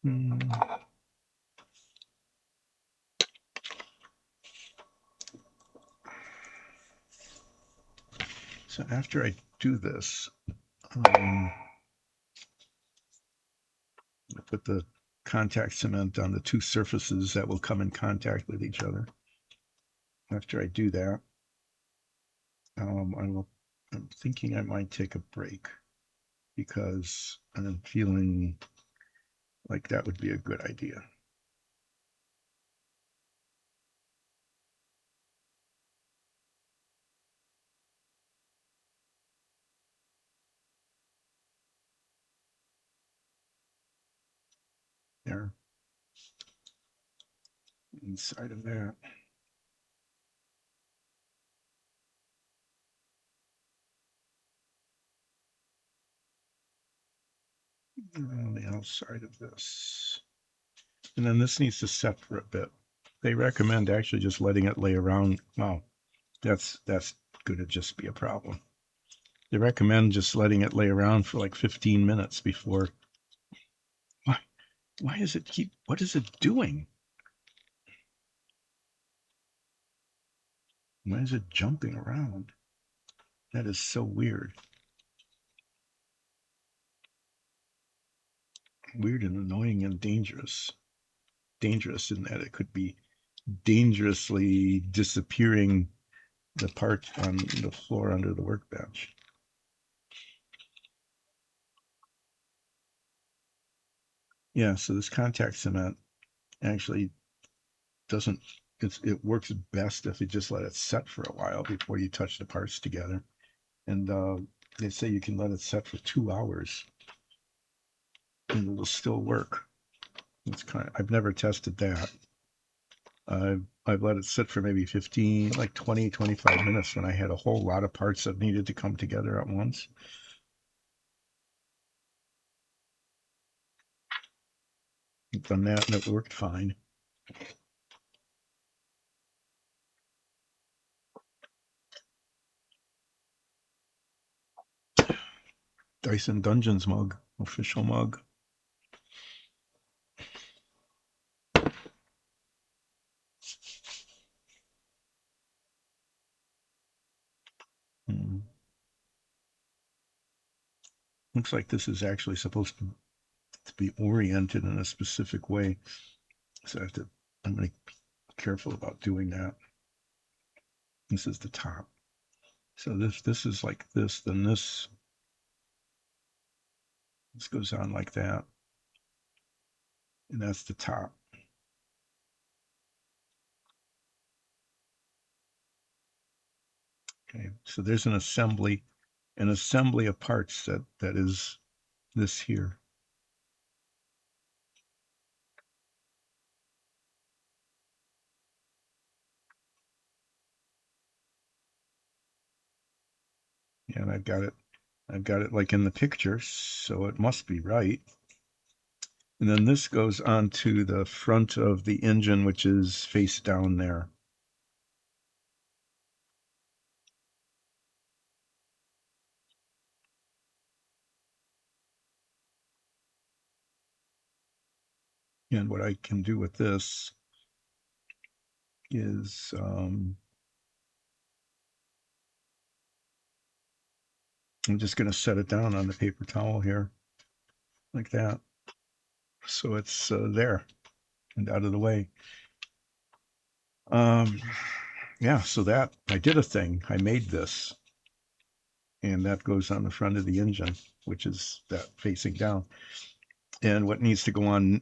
Hmm. So after I do this, I put the contact cement on the two surfaces that will come in contact with each other. After I do that, I'm thinking I might take a break because I'm feeling like that would be a good idea. There, inside of that. And on the outside of this. And then this needs to set for a bit. They recommend actually just letting it lay around. Wow, that's going to just be a problem. They recommend just letting it lay around for like 15 minutes before. Why does it keep, what is it doing? Why is it jumping around? That is so weird. Weird and annoying and dangerous. Dangerous in that it could be dangerously disappearing the part on the floor under the workbench. Yeah, so this contact cement actually doesn't, it works best if you just let it set for a while before you touch the parts together. And they say you can let it set for 2 hours and it'll still work. It's kind of, I've never tested that. I've let it sit for maybe 15, like 20, 25 minutes when I had a whole lot of parts that needed to come together at once. I've done that and it worked fine. Dyson Dungeons mug, official mug. Hmm. Looks like this is actually supposed to be oriented in a specific way. So I'm going to be careful about doing that. This is the top. So this is like this, then this goes on like that. And that's the top. Okay, so there's an assembly of parts that is this here. And I've got it like in the picture, so it must be right. And then this goes onto the front of the engine, which is face down there. And what I can do with this is I'm just going to set it down on the paper towel here like that. So it's there and out of the way. Um, yeah, so that I did a thing. I made this, and that goes on the front of the engine, which is that facing down. And what needs to go on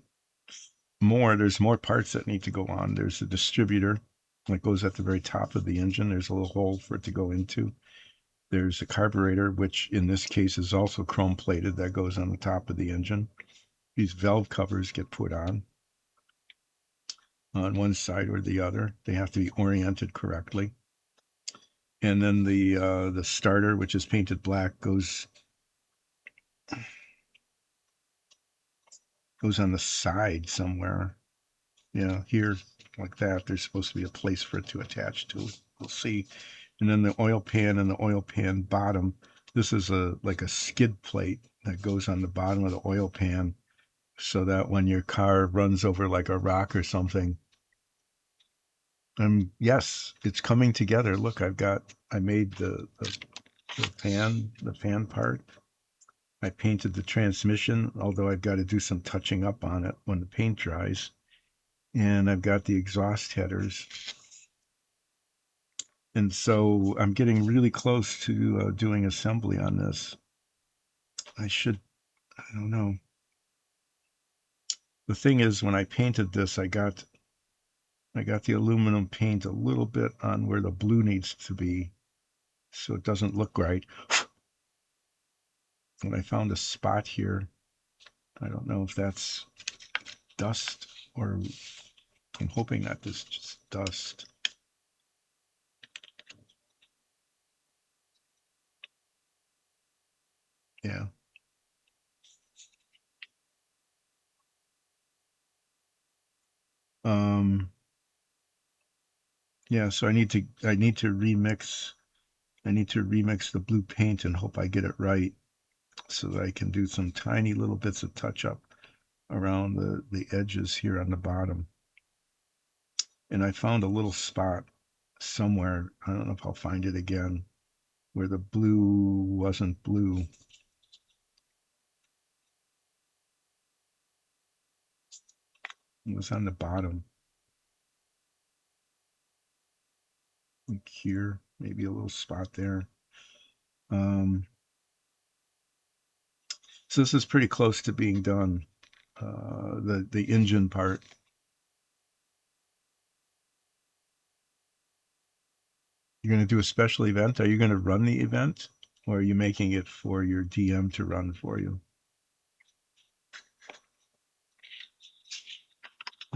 more, there's more parts that need to go on. There's a distributor that goes at the very top of the engine. There's a little hole for it to go into. There's a carburetor, which in this case is also chrome plated, that goes on the top of the engine. These valve covers get put on one side or the other. They have to be oriented correctly. And then the starter, which is painted black, goes on the side somewhere. Yeah, here like that. There's supposed to be a place for it to attach to. We'll see. And then the oil pan and the oil pan bottom. This is like a skid plate that goes on the bottom of the oil pan, so that when your car runs over like a rock or something, yes, it's coming together. Look, I made the fan part. I painted the transmission, although I've got to do some touching up on it when the paint dries. And I've got the exhaust headers. And so I'm getting really close to doing assembly on this. I don't know. The thing is, when I painted this, I got the aluminum paint a little bit on where the blue needs to be, so it doesn't look right. And I found a spot here. I don't know if that's dust or I'm hoping that this is just dust. Yeah. Um, yeah, so I need to remix the blue paint and hope I get it right so that I can do some tiny little bits of touch up around the edges here on the bottom. And I found a little spot somewhere. I don't know if I'll find it again, where the blue wasn't blue. It was on the bottom. Like here, maybe a little spot there. Um, so this is pretty close to being done. The engine part. You're going to do a special event. Are you going to run the event, or are you making it for your DM to run for you?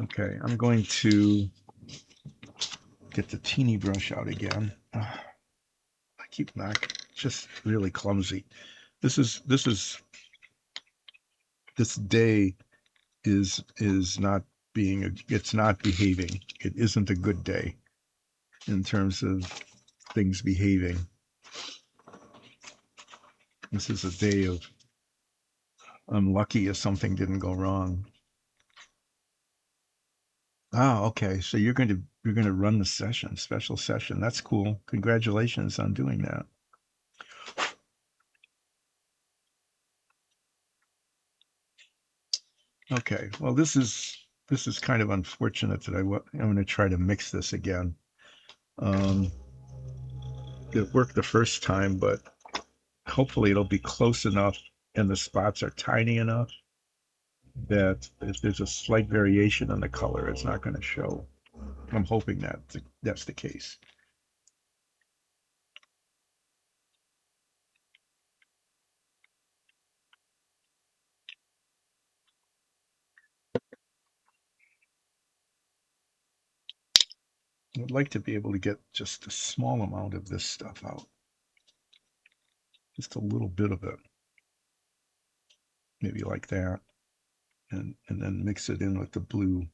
Okay, I'm going to get the teeny brush out again. I keep knocking. Just really clumsy. This day is not being it's not behaving. It isn't a good day in terms of things behaving. This is a day of I'm lucky if something didn't go wrong. Oh, okay. So you're going to run the session, special session. That's cool. Congratulations on doing that. Okay. Well, this is kind of unfortunate that I'm going to try to mix this again. Um, it worked the first time, but hopefully it'll be close enough and the spots are tiny enough that if there's a slight variation in the color, it's not going to show. I'm hoping that that's the case. I'd like to be able to get just a small amount of this stuff out, just a little bit of it, maybe like that, and then mix it in with the blue.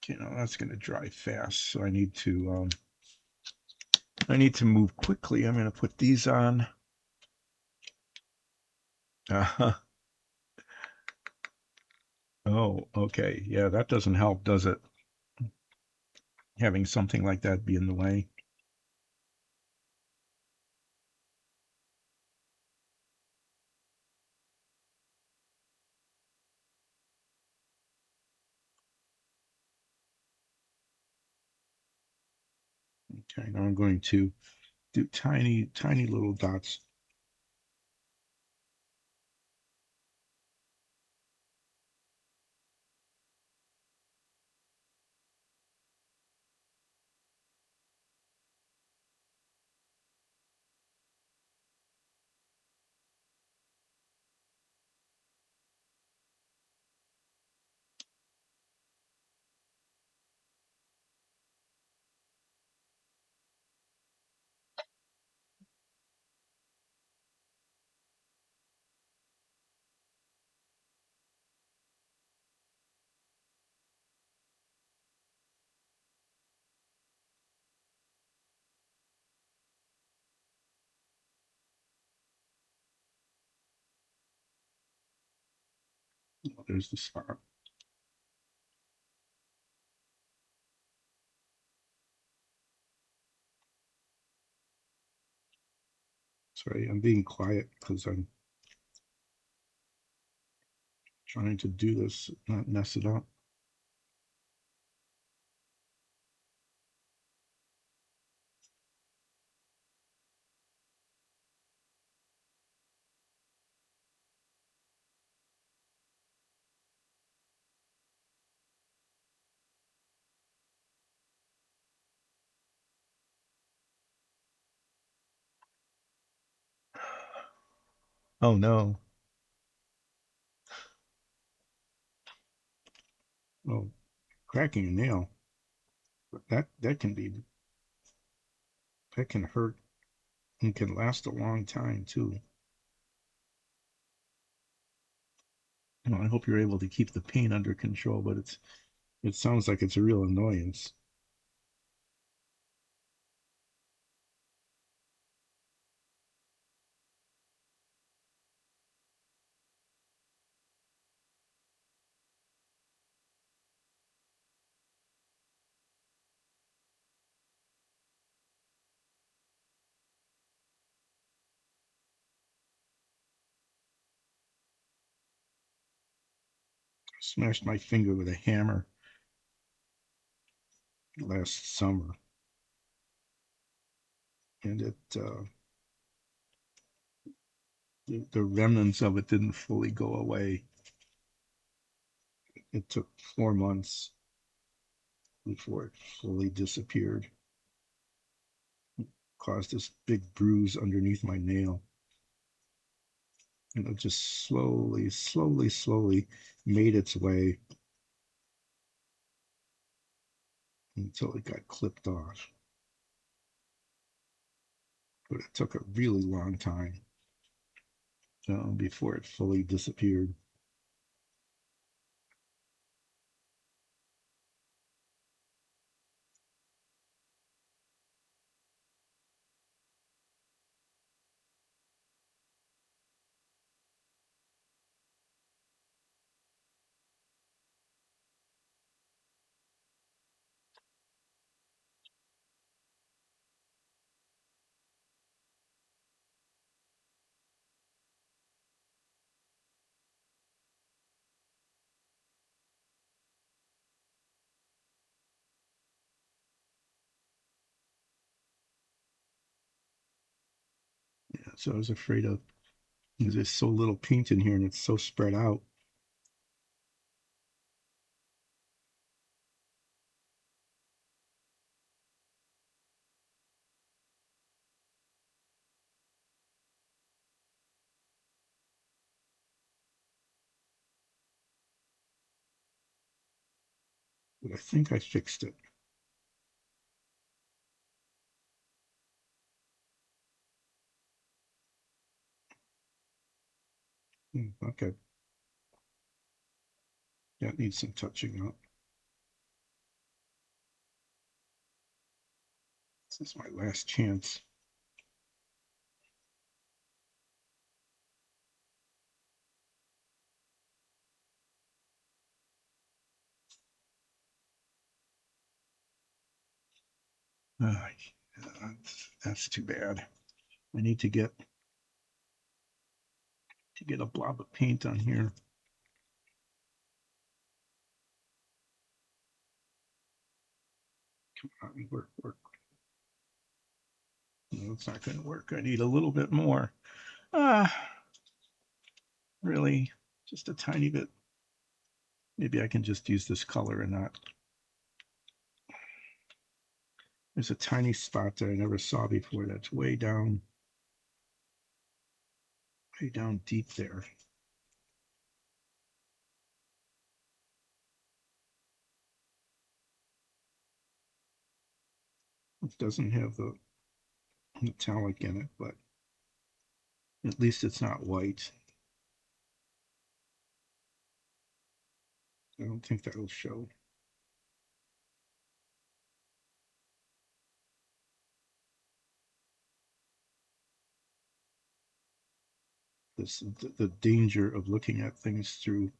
Okay, now that's going to dry fast, so I need to move quickly. I'm going to put these on. Uh-huh. Oh, okay. Yeah, that doesn't help, does it? Having something like that be in the way. Okay, now I'm going to do tiny, tiny little dots. Oh, there's the spot. Sorry, I'm being quiet because I'm trying to do this, not mess it up. Oh no. Oh, cracking a nail. That can hurt and can last a long time too. Well, I hope you're able to keep the pain under control, but it sounds like it's a real annoyance. Smashed my finger with a hammer last summer, and the remnants of it didn't fully go away. It took 4 months before it fully disappeared. It caused this big bruise underneath my nail. And it just slowly made its way until it got clipped off. But it took a really long time before it fully disappeared. Yeah, so I was afraid of, because there's so little paint in here and it's so spread out. But I think I fixed it. Okay, that needs some touching up. This is my last chance. Uh, that's too bad. I need to get a blob of paint on here. Come on, work. No, it's not going to work. I need a little bit more. Ah, really, just a tiny bit. Maybe I can just use this color and not. There's a tiny spot that I never saw before that's way down deep there. It doesn't have the metallic in it, but at least it's not white. I don't think that'll show. This the danger of looking at things through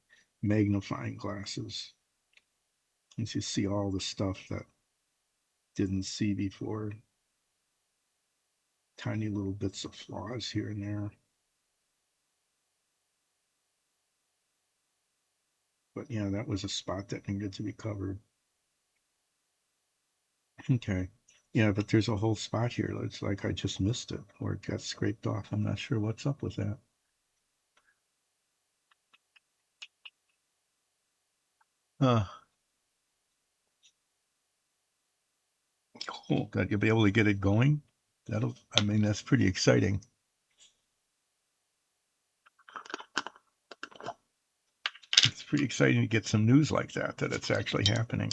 magnifying glasses. As you see all the stuff that didn't see before, tiny little bits of flaws here and there. But yeah, that was a spot that needed to be covered. Okay. Yeah, but there's a whole spot here. It's like I just missed it or it got scraped off. I'm not sure what's up with that. Uh, cool. That you'll be able to get it going. I mean, that's pretty exciting. It's pretty exciting to get some news like that it's actually happening.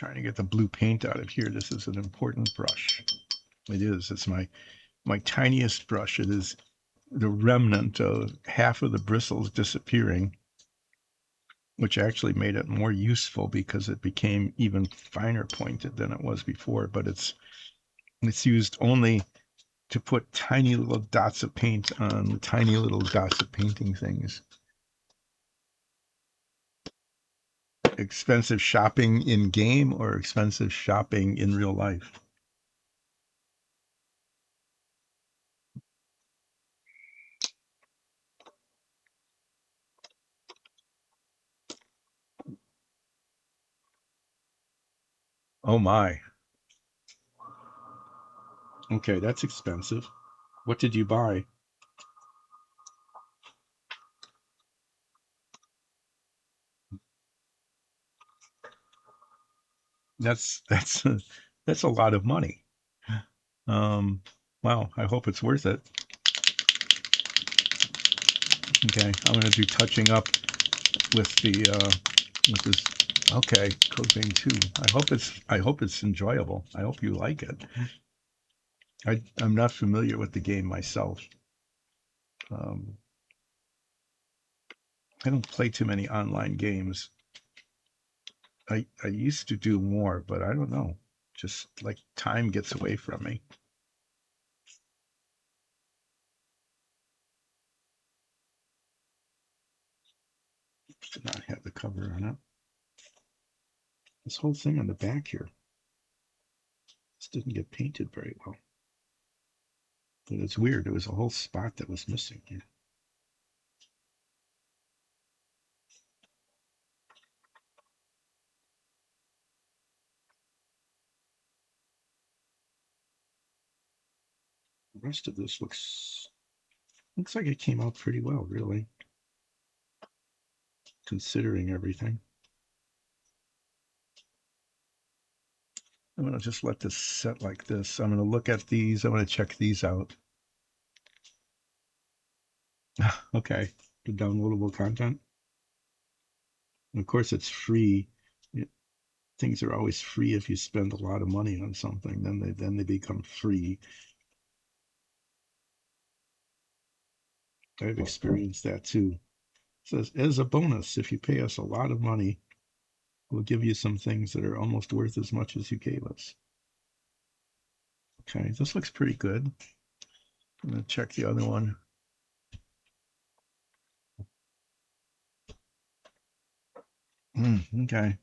Trying to get the blue paint out of here. This is an important brush. It is. It's my tiniest brush. It is the remnant of half of the bristles disappearing, which actually made it more useful because it became even finer pointed than it was before. But it's used only to put tiny little dots of paint on tiny little dots of painting things. Expensive shopping in game or expensive shopping in real life? Oh my. Okay, that's expensive. What did you buy? That's that's a lot of money. Um, wow, I hope it's worth it. Okay, I'm gonna do touching up with the with this. Okay, Codebane 2. I hope it's enjoyable. I hope you like it. I'm not familiar with the game myself. Um, I don't play too many online games. I used to do more, but I don't know. Just like time gets away from me. Did not have the cover on it. This whole thing on the back here. This didn't get painted very well. But it's weird. There was a whole spot that was missing here. The rest of this looks like it came out pretty well, really, considering everything. I'm going to just let this set like this. I'm going to look at these. I'm going to check these out. Okay, the downloadable content. And of course, it's free. Things are always free if you spend a lot of money on something. Then they become free. I've experienced that too. It says as a bonus, if you pay us a lot of money, we'll give you some things that are almost worth as much as you gave us. Okay, this looks pretty good. I'm gonna check the other one. Okay.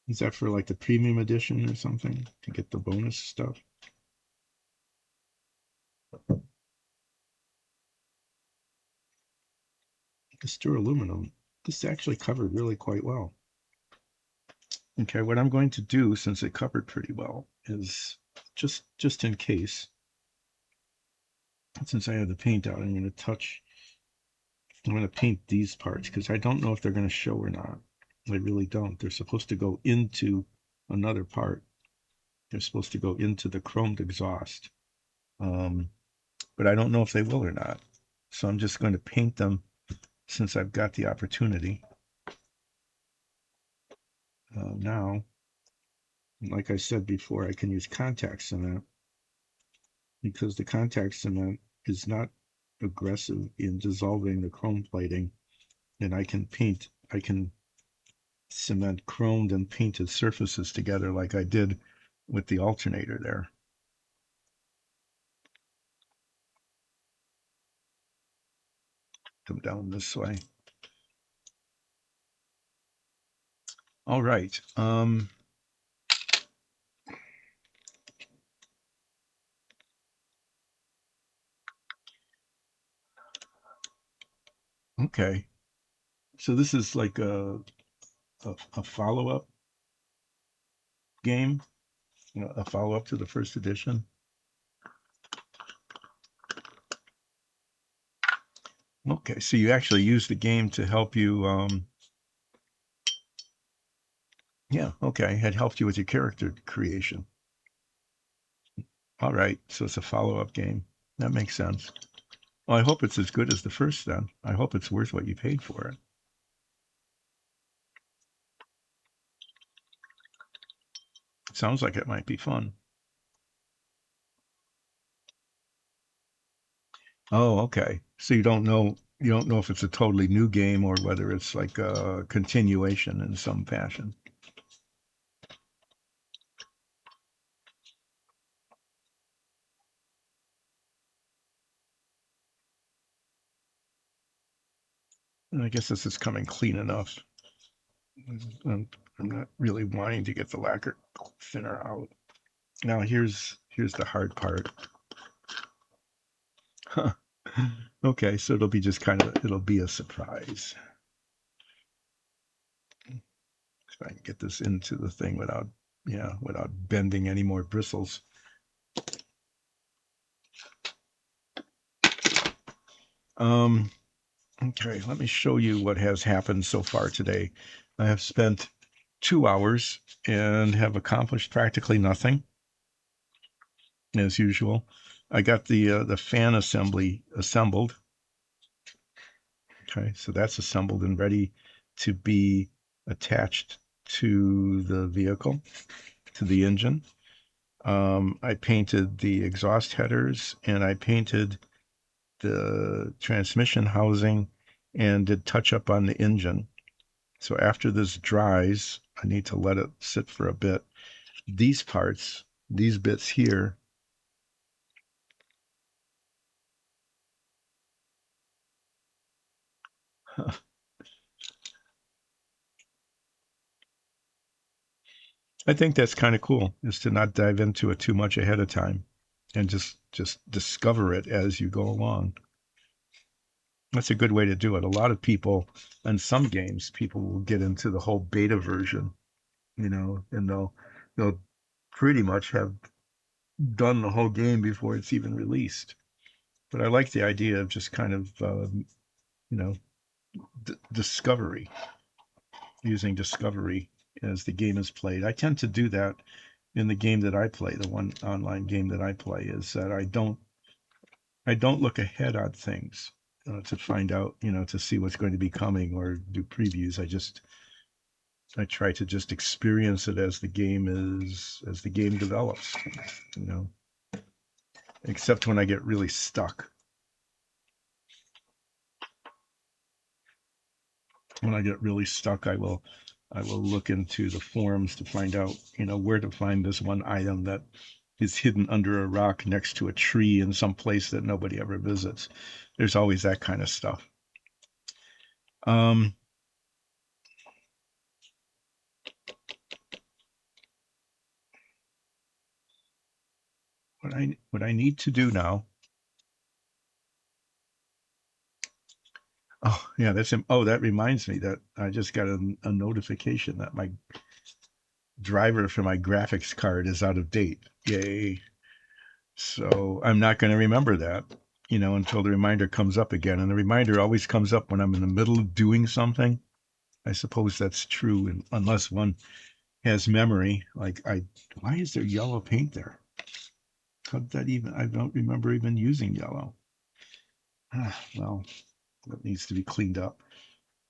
Is that for like the premium edition or something to get the bonus stuff? This duraluminum, this actually covered really quite well. Okay, what I'm going to do, since it covered pretty well, is just in case, since I have the paint out, I'm going to paint these parts because I don't know if they're going to show or not. I really don't. They're supposed to go into another part. They're supposed to go into the chromed exhaust. Um, but I don't know if they will or not. So I'm just going to paint them since I've got the opportunity. Now, like I said before, I can use contact cement because the contact cement is not aggressive in dissolving the chrome plating, and I can cement chromed and painted surfaces together like I did with the alternator there. Come down this way. All right. Okay. So this is like a follow-up game, a follow-up to the first edition. Okay, so you actually use the game to help you. Yeah, okay, it helped you with your character creation. All right, so it's a follow-up game. That makes sense. Well, I hope it's as good as the first then. I hope it's worth what you paid for it. Sounds like it might be fun. Oh, okay. So you don't know if it's a totally new game or whether it's like a continuation in some fashion. And I guess this is coming clean enough. I'm not really wanting to get the lacquer thinner out. Now here's the hard part. Huh. Okay, so it'll be just kind of it'll be a surprise. If I can get this into the thing without without bending any more bristles. Um, okay, let me show you what has happened so far today. I have spent 2 hours and have accomplished practically nothing, as usual. I got the fan assembly assembled. Okay, so that's assembled and ready to be attached to the vehicle, to the engine. I painted the exhaust headers and I painted the transmission housing and did touch up on the engine. So after this dries, I need to let it sit for a bit. These parts, these bits here, I think that's kind of cool, is to not dive into it too much ahead of time and just discover it as you go along. That's a good way to do it. A lot of people, in some games, people will get into the whole beta version, and they'll pretty much have done the whole game before it's even released. But I like the idea of just kind of you know discovery, using discovery as the game is played. I tend to do that in the game that I play. The one online game that I play is that I don't look ahead on things to find out, to see what's going to be coming or do previews. I try to just experience it as the game develops, you know, except when I get really stuck. When I get really stuck, I will look into the forums to find out, where to find this one item that is hidden under a rock next to a tree in some place that nobody ever visits. There's always that kind of stuff. Um, what I need to do now. Oh yeah, that reminds me that I just got a notification that my driver for my graphics card is out of date. Yay. So I'm not going to remember that, until the reminder comes up again. And the reminder always comes up when I'm in the middle of doing something. I suppose that's true, unless one has memory. Why is there yellow paint there? How did that even? I don't remember even using yellow. Well, that needs to be cleaned up.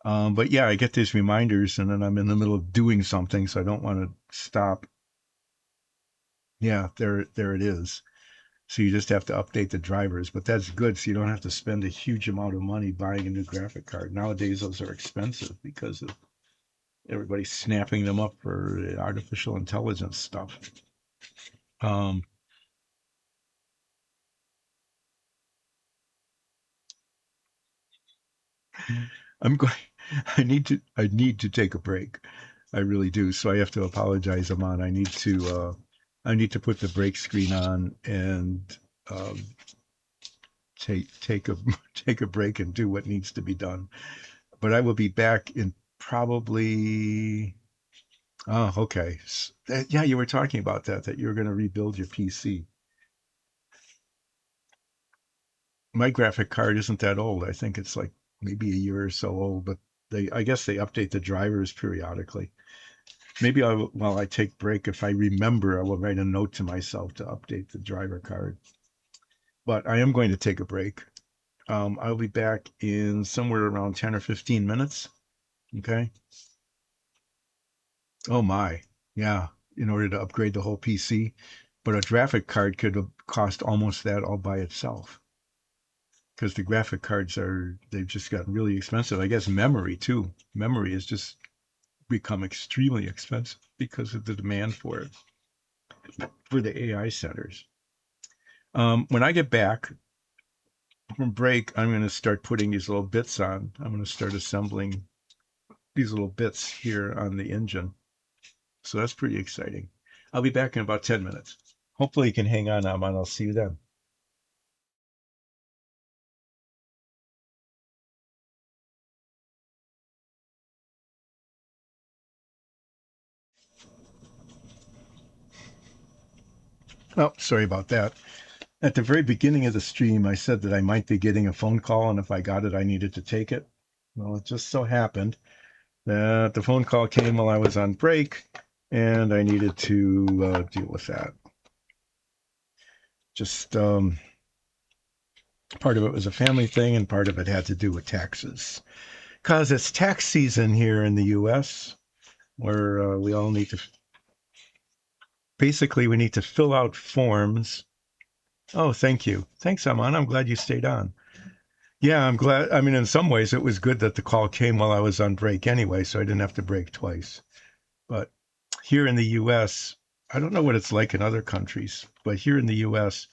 But yeah, I get these reminders, and then I'm in the middle of doing something, so I don't want to stop. Yeah, there it is. So you just have to update the drivers, but that's good. So you don't have to spend a huge amount of money buying a new graphic card. Nowadays, those are expensive because of everybody snapping them up for artificial intelligence stuff. Um, I'm going. I need to take a break. I really do. So I have to apologize, Amon. I need to put the break screen on and um, take a take a break and do what needs to be done. But I will be back in probably. Oh, okay. Yeah, you were talking about that you're going to rebuild your PC. My graphic card isn't that old. I think it's like maybe a year or so old, but I guess they update the drivers periodically. Maybe while I take break, if I remember, I will write a note to myself to update the driver card. But I am going to take a break. I'll be back in somewhere around 10 or 15 minutes. Okay. Oh my. Yeah. in order to upgrade the whole PC. But a graphic card could cost almost that all by itself because the graphic cards they've just gotten really expensive. I guess memory too. Memory has just become extremely expensive because of the demand for it for the AI centers. When I get back from break, I'm going to start putting these little bits on. I'm going to start assembling these little bits here on the engine. So that's pretty exciting. I'll be back in about 10 minutes. Hopefully you can hang on, Aman. I'll see you then. Oh, sorry about that. At the very beginning of the stream, I said that I might be getting a phone call, and if I got it, I needed to take it. Well, it just so happened that the phone call came while I was on break, and I needed to deal with that. Just part of it was a family thing, and part of it had to do with taxes. Because it's tax season here in the U.S., where we all need to basically we need to fill out forms. Oh, thank you. Thanks, Aman. I'm glad you stayed on. Yeah, I'm glad. I mean, in some ways, it was good that the call came while I was on break anyway, so I didn't have to break twice. But here in the US, I don't know what it's like in other countries, but here in the US,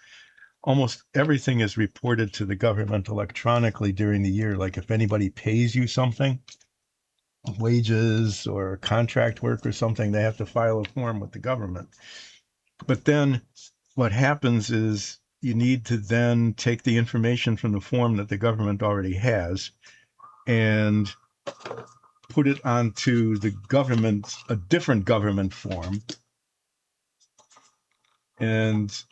almost everything is reported to the government electronically during the year. Like if anybody pays you something, wages or contract work or something, they have to file a form with the government. But then what happens is you need to then take the information from the form that the government already has and put it onto the government, a different government form, and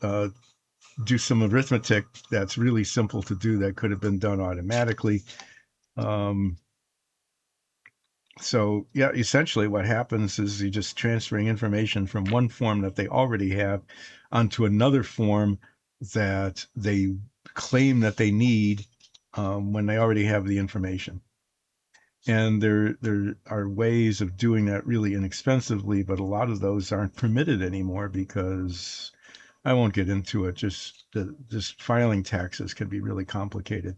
do some arithmetic that's really simple to do that could have been done automatically. Um, so, yeah, essentially what happens is you're just transferring information from one form that they already have onto another form that they claim that they need when they already have the information. And there are ways of doing that really inexpensively, but a lot of those aren't permitted anymore because I won't get into it. Just filing taxes can be really complicated.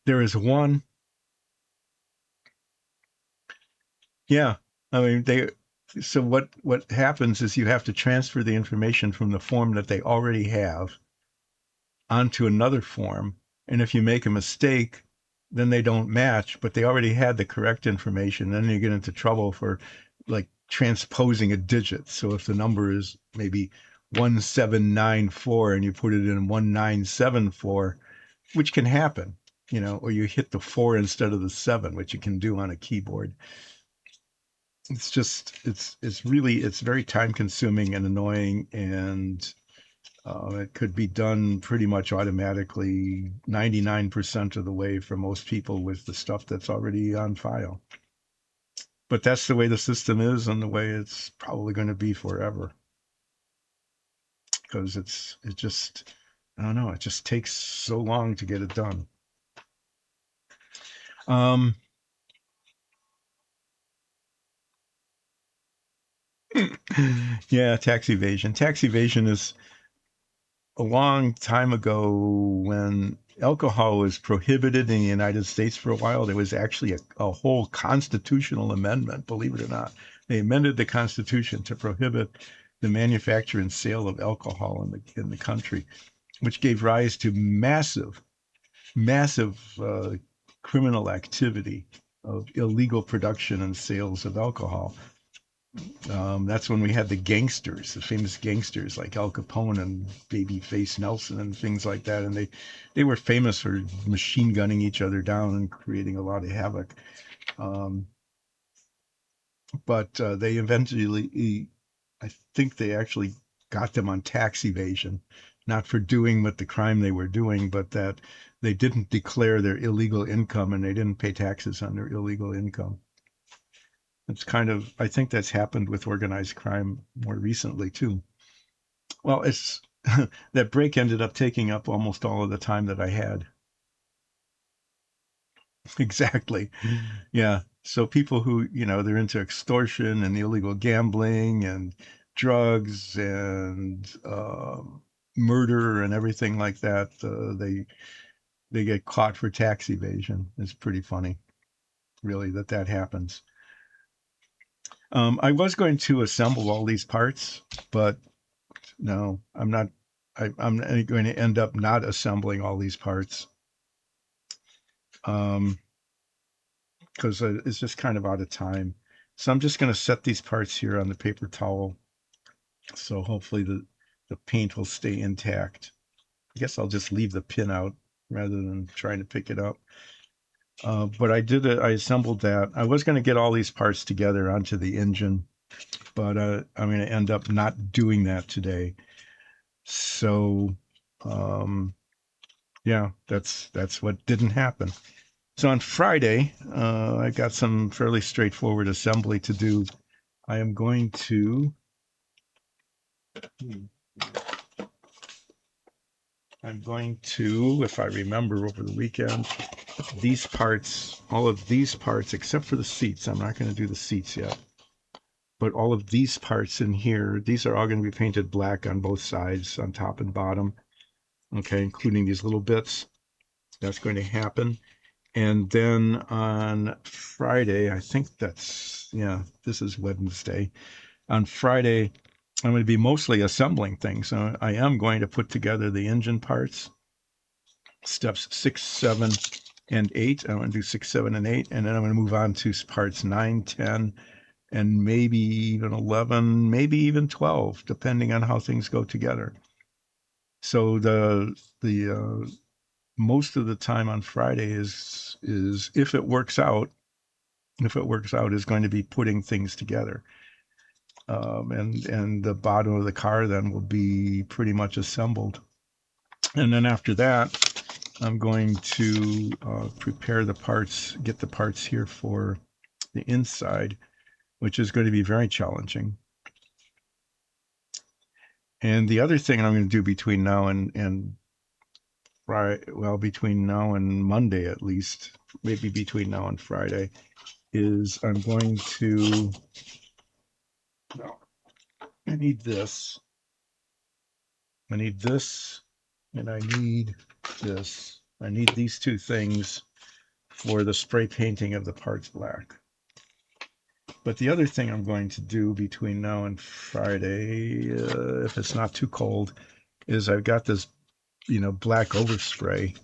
There is one, yeah. I mean, so what happens is you have to transfer the information from the form that they already have onto another form. And if you make a mistake, then they don't match, but they already had the correct information. Then you get into trouble for like transposing a digit. So if the number is maybe 1794 and you put it in 1974, which can happen, or you hit the four instead of the seven, which you can do on a keyboard. It's very time consuming and annoying, and it could be done pretty much automatically 99% of the way for most people with the stuff that's already on file. But that's the way the system is and the way it's probably going to be forever because I don't know, it just takes so long to get it done. Um, yeah, tax evasion. Tax evasion is a long time ago when alcohol was prohibited in the United States for a while. There was actually a whole constitutional amendment, believe it or not. They amended the Constitution to prohibit the manufacture and sale of alcohol in the country, which gave rise to massive criminal activity of illegal production and sales of alcohol. That's when we had the gangsters, the famous gangsters like Al Capone and Babyface Nelson and things like that. And they were famous for machine gunning each other down and creating a lot of havoc. Um, but they eventually, I think they actually got them on tax evasion, not for doing what the crime they were doing, but that they didn't declare their illegal income and they didn't pay taxes on their illegal income. It's kind of, I think that's happened with organized crime more recently too. Well, it's that break ended up taking up almost all of the time that I had. Exactly. Yeah. So people who, they're into extortion and illegal gambling and drugs and murder and everything like that. They get caught for tax evasion. It's pretty funny, really, that happens. I was going to assemble all these parts, but no, I'm not. I'm going to end up not assembling all these parts because it's just kind of out of time. So I'm just going to set these parts here on the paper towel. So hopefully the paint will stay intact. I guess I'll just leave the pin out rather than trying to pick it up. But I did it. I assembled that. I was going to get all these parts together onto the engine, but I'm going to end up not doing that today. So, yeah, that's what didn't happen. So on Friday, I got some fairly straightforward assembly to do. I am going to. I'm going to, if I remember over the weekend, these parts, all of these parts, except for the seats. I'm not going to do the seats yet. But all of these parts in here, these are all going to be painted black on both sides, on top and bottom. Okay, including these little bits. That's going to happen. And then on Friday, I think yeah, this is Wednesday. On Friday, I'm going to be mostly assembling things. So I am going to put together the engine parts, steps 6, 7, and 8. I'm going to do 6, 7, and 8. And then I'm going to move on to parts 9, 10, and maybe even 11, maybe even 12, depending on how things go together. So the most of the time on Friday is if it works out, is going to be putting things together. And the bottom of the car then will be pretty much assembled. And then after that, I'm going to prepare the parts, get the parts here for the inside, which is going to be very challenging. And the other thing I'm going to do between now and Friday, well, between now and Monday at least, maybe between now and Friday, is I'm going to, no, I need this. I need this, and I need this. I need these two things for the spray painting of the parts black. But the other thing I'm going to do between now and Friday, if it's not too cold, is I've got this, black overspray.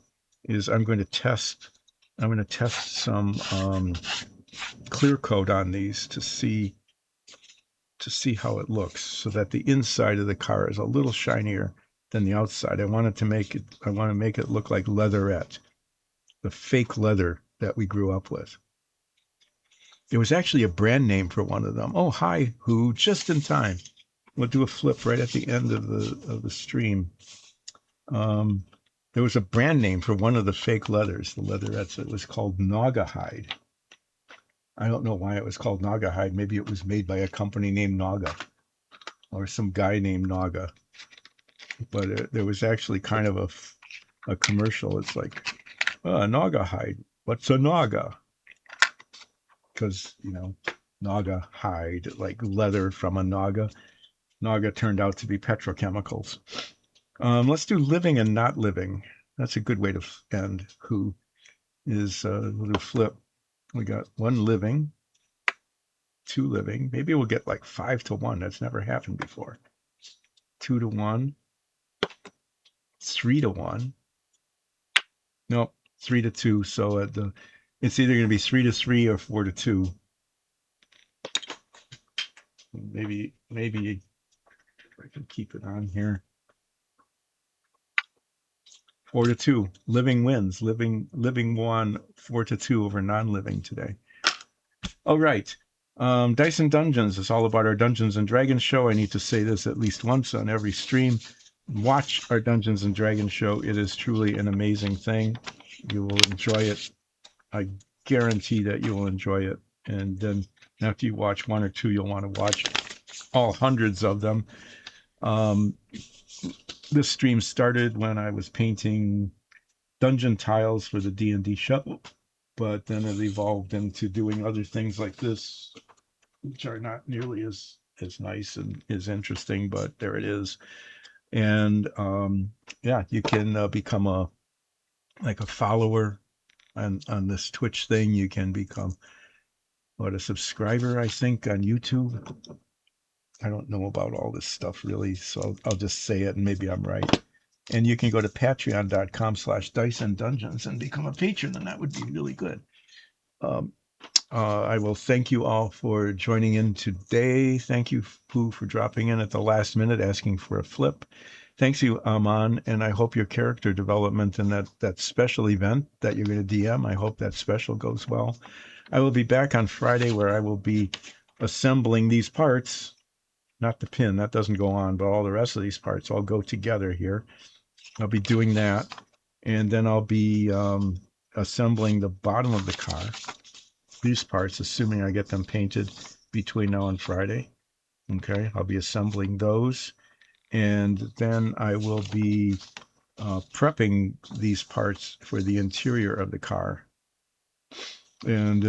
Is I'm going to test some clear coat on these to see how it looks, so that the inside of the car is a little shinier than the outside. I want to make it look like leatherette, the fake leather that we grew up with. There was actually a brand name for one of them. Oh, hi, who, just in time. We'll do a flip right at the end of the stream. There was a brand name for one of the fake leathers, the leatherettes. It was called Naugahyde. I don't know why it was called Naugahyde. Maybe it was made by a company named Naga or some guy named Naga. But there was actually kind of a commercial. It's like, Naugahyde. What's a Naga? Because, Naga hide, like leather from a Naga. Naga turned out to be petrochemicals. Let's do living and not living. That's a good way to end. Who is we'll do flip. We got 1 living, 2 living. Maybe we'll get like 5 to 1. That's never happened before. 2 to 1, 3 to 1. Nope, 3 to 2. So it's either going to be 3 to 3 or 4 to 2. Maybe I can keep it on here. 4 to 2. Living wins. Living won 4 to 2 over non-living today. All right. Dyson Dungeons is all about our Dungeons and Dragons show. I need to say this at least once on every stream. Watch our Dungeons and Dragons show. It is truly an amazing thing. You will enjoy it. I guarantee that you will enjoy it. And then after you watch 1 or 2, you'll want to watch all hundreds of them. This stream started when I was painting dungeon tiles for the D&D show, but then it evolved into doing other things like this, which are not nearly as as nice and as interesting, but there it is. And yeah, you can become a like a follower on this Twitch thing. You can become a subscriber, I think, on YouTube. I don't know about all this stuff really, so I'll just say it and maybe I'm right. And you can go to patreon.com/Dyson Dungeons and become a patron, and that would be really good. Um, I will thank you all for joining in today. Thank you, Pooh, for dropping in at the last minute, asking for a flip. Thanks you, Aman, and I hope your character development and that special event that you're going to DM, I hope that special goes well. I will be back on Friday where I will be assembling these parts, not the pin, that doesn't go on, but all the rest of these parts all go together here. I'll be doing that, and then I'll be assembling the bottom of the car, these parts, assuming I get them painted between now and Friday. Okay, I'll be assembling those, and then I will be prepping these parts for the interior of the car, and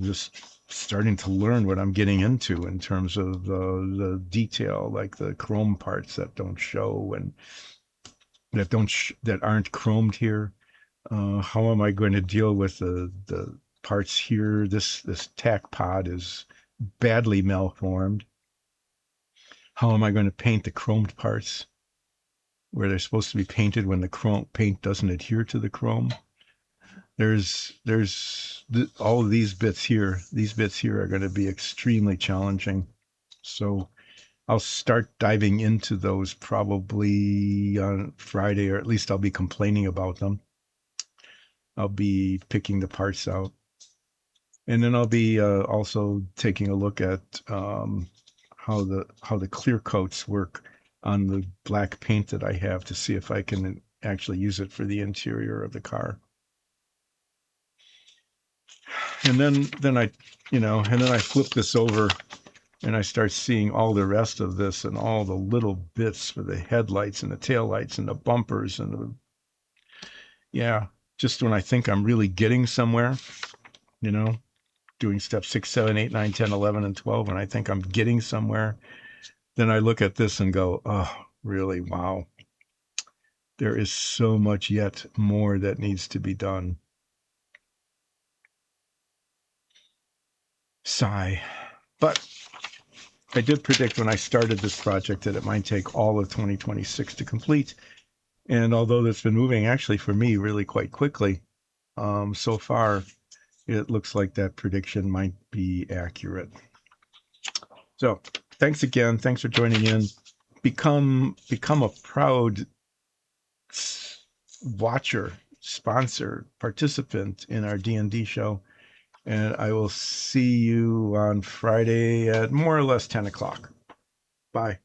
just starting to learn what I'm getting into in terms of the detail, like the chrome parts that don't show and that aren't chromed here. How am I going to deal with the parts here? This tack pod is badly malformed. How am I going to paint the chromed parts where they're supposed to be painted when the chrome paint doesn't adhere to the chrome? There's all of these bits here. These bits here are going to be extremely challenging. So I'll start diving into those probably on Friday, or at least I'll be complaining about them. I'll be picking the parts out. And then I'll be also taking a look at how the clear coats work on the black paint that I have to see if I can actually use it for the interior of the car. And then I flip this over and I start seeing all the rest of this and all the little bits for the headlights and the taillights and the bumpers and yeah, just when I think I'm really getting somewhere, you know, doing step 6, 7, 8, 9, 10, 11, and 12, and I think I'm getting somewhere, then I look at this and go, oh, really? Wow. There is so much yet more that needs to be done. Sigh. But I did predict when I started this project that it might take all of 2026 to complete. And although it's been moving actually for me really quite quickly, so far it looks like that prediction might be accurate. So thanks again. Thanks for joining in. Become a proud watcher, sponsor, participant in our D&D show. And I will see you on Friday at more or less 10 o'clock. Bye.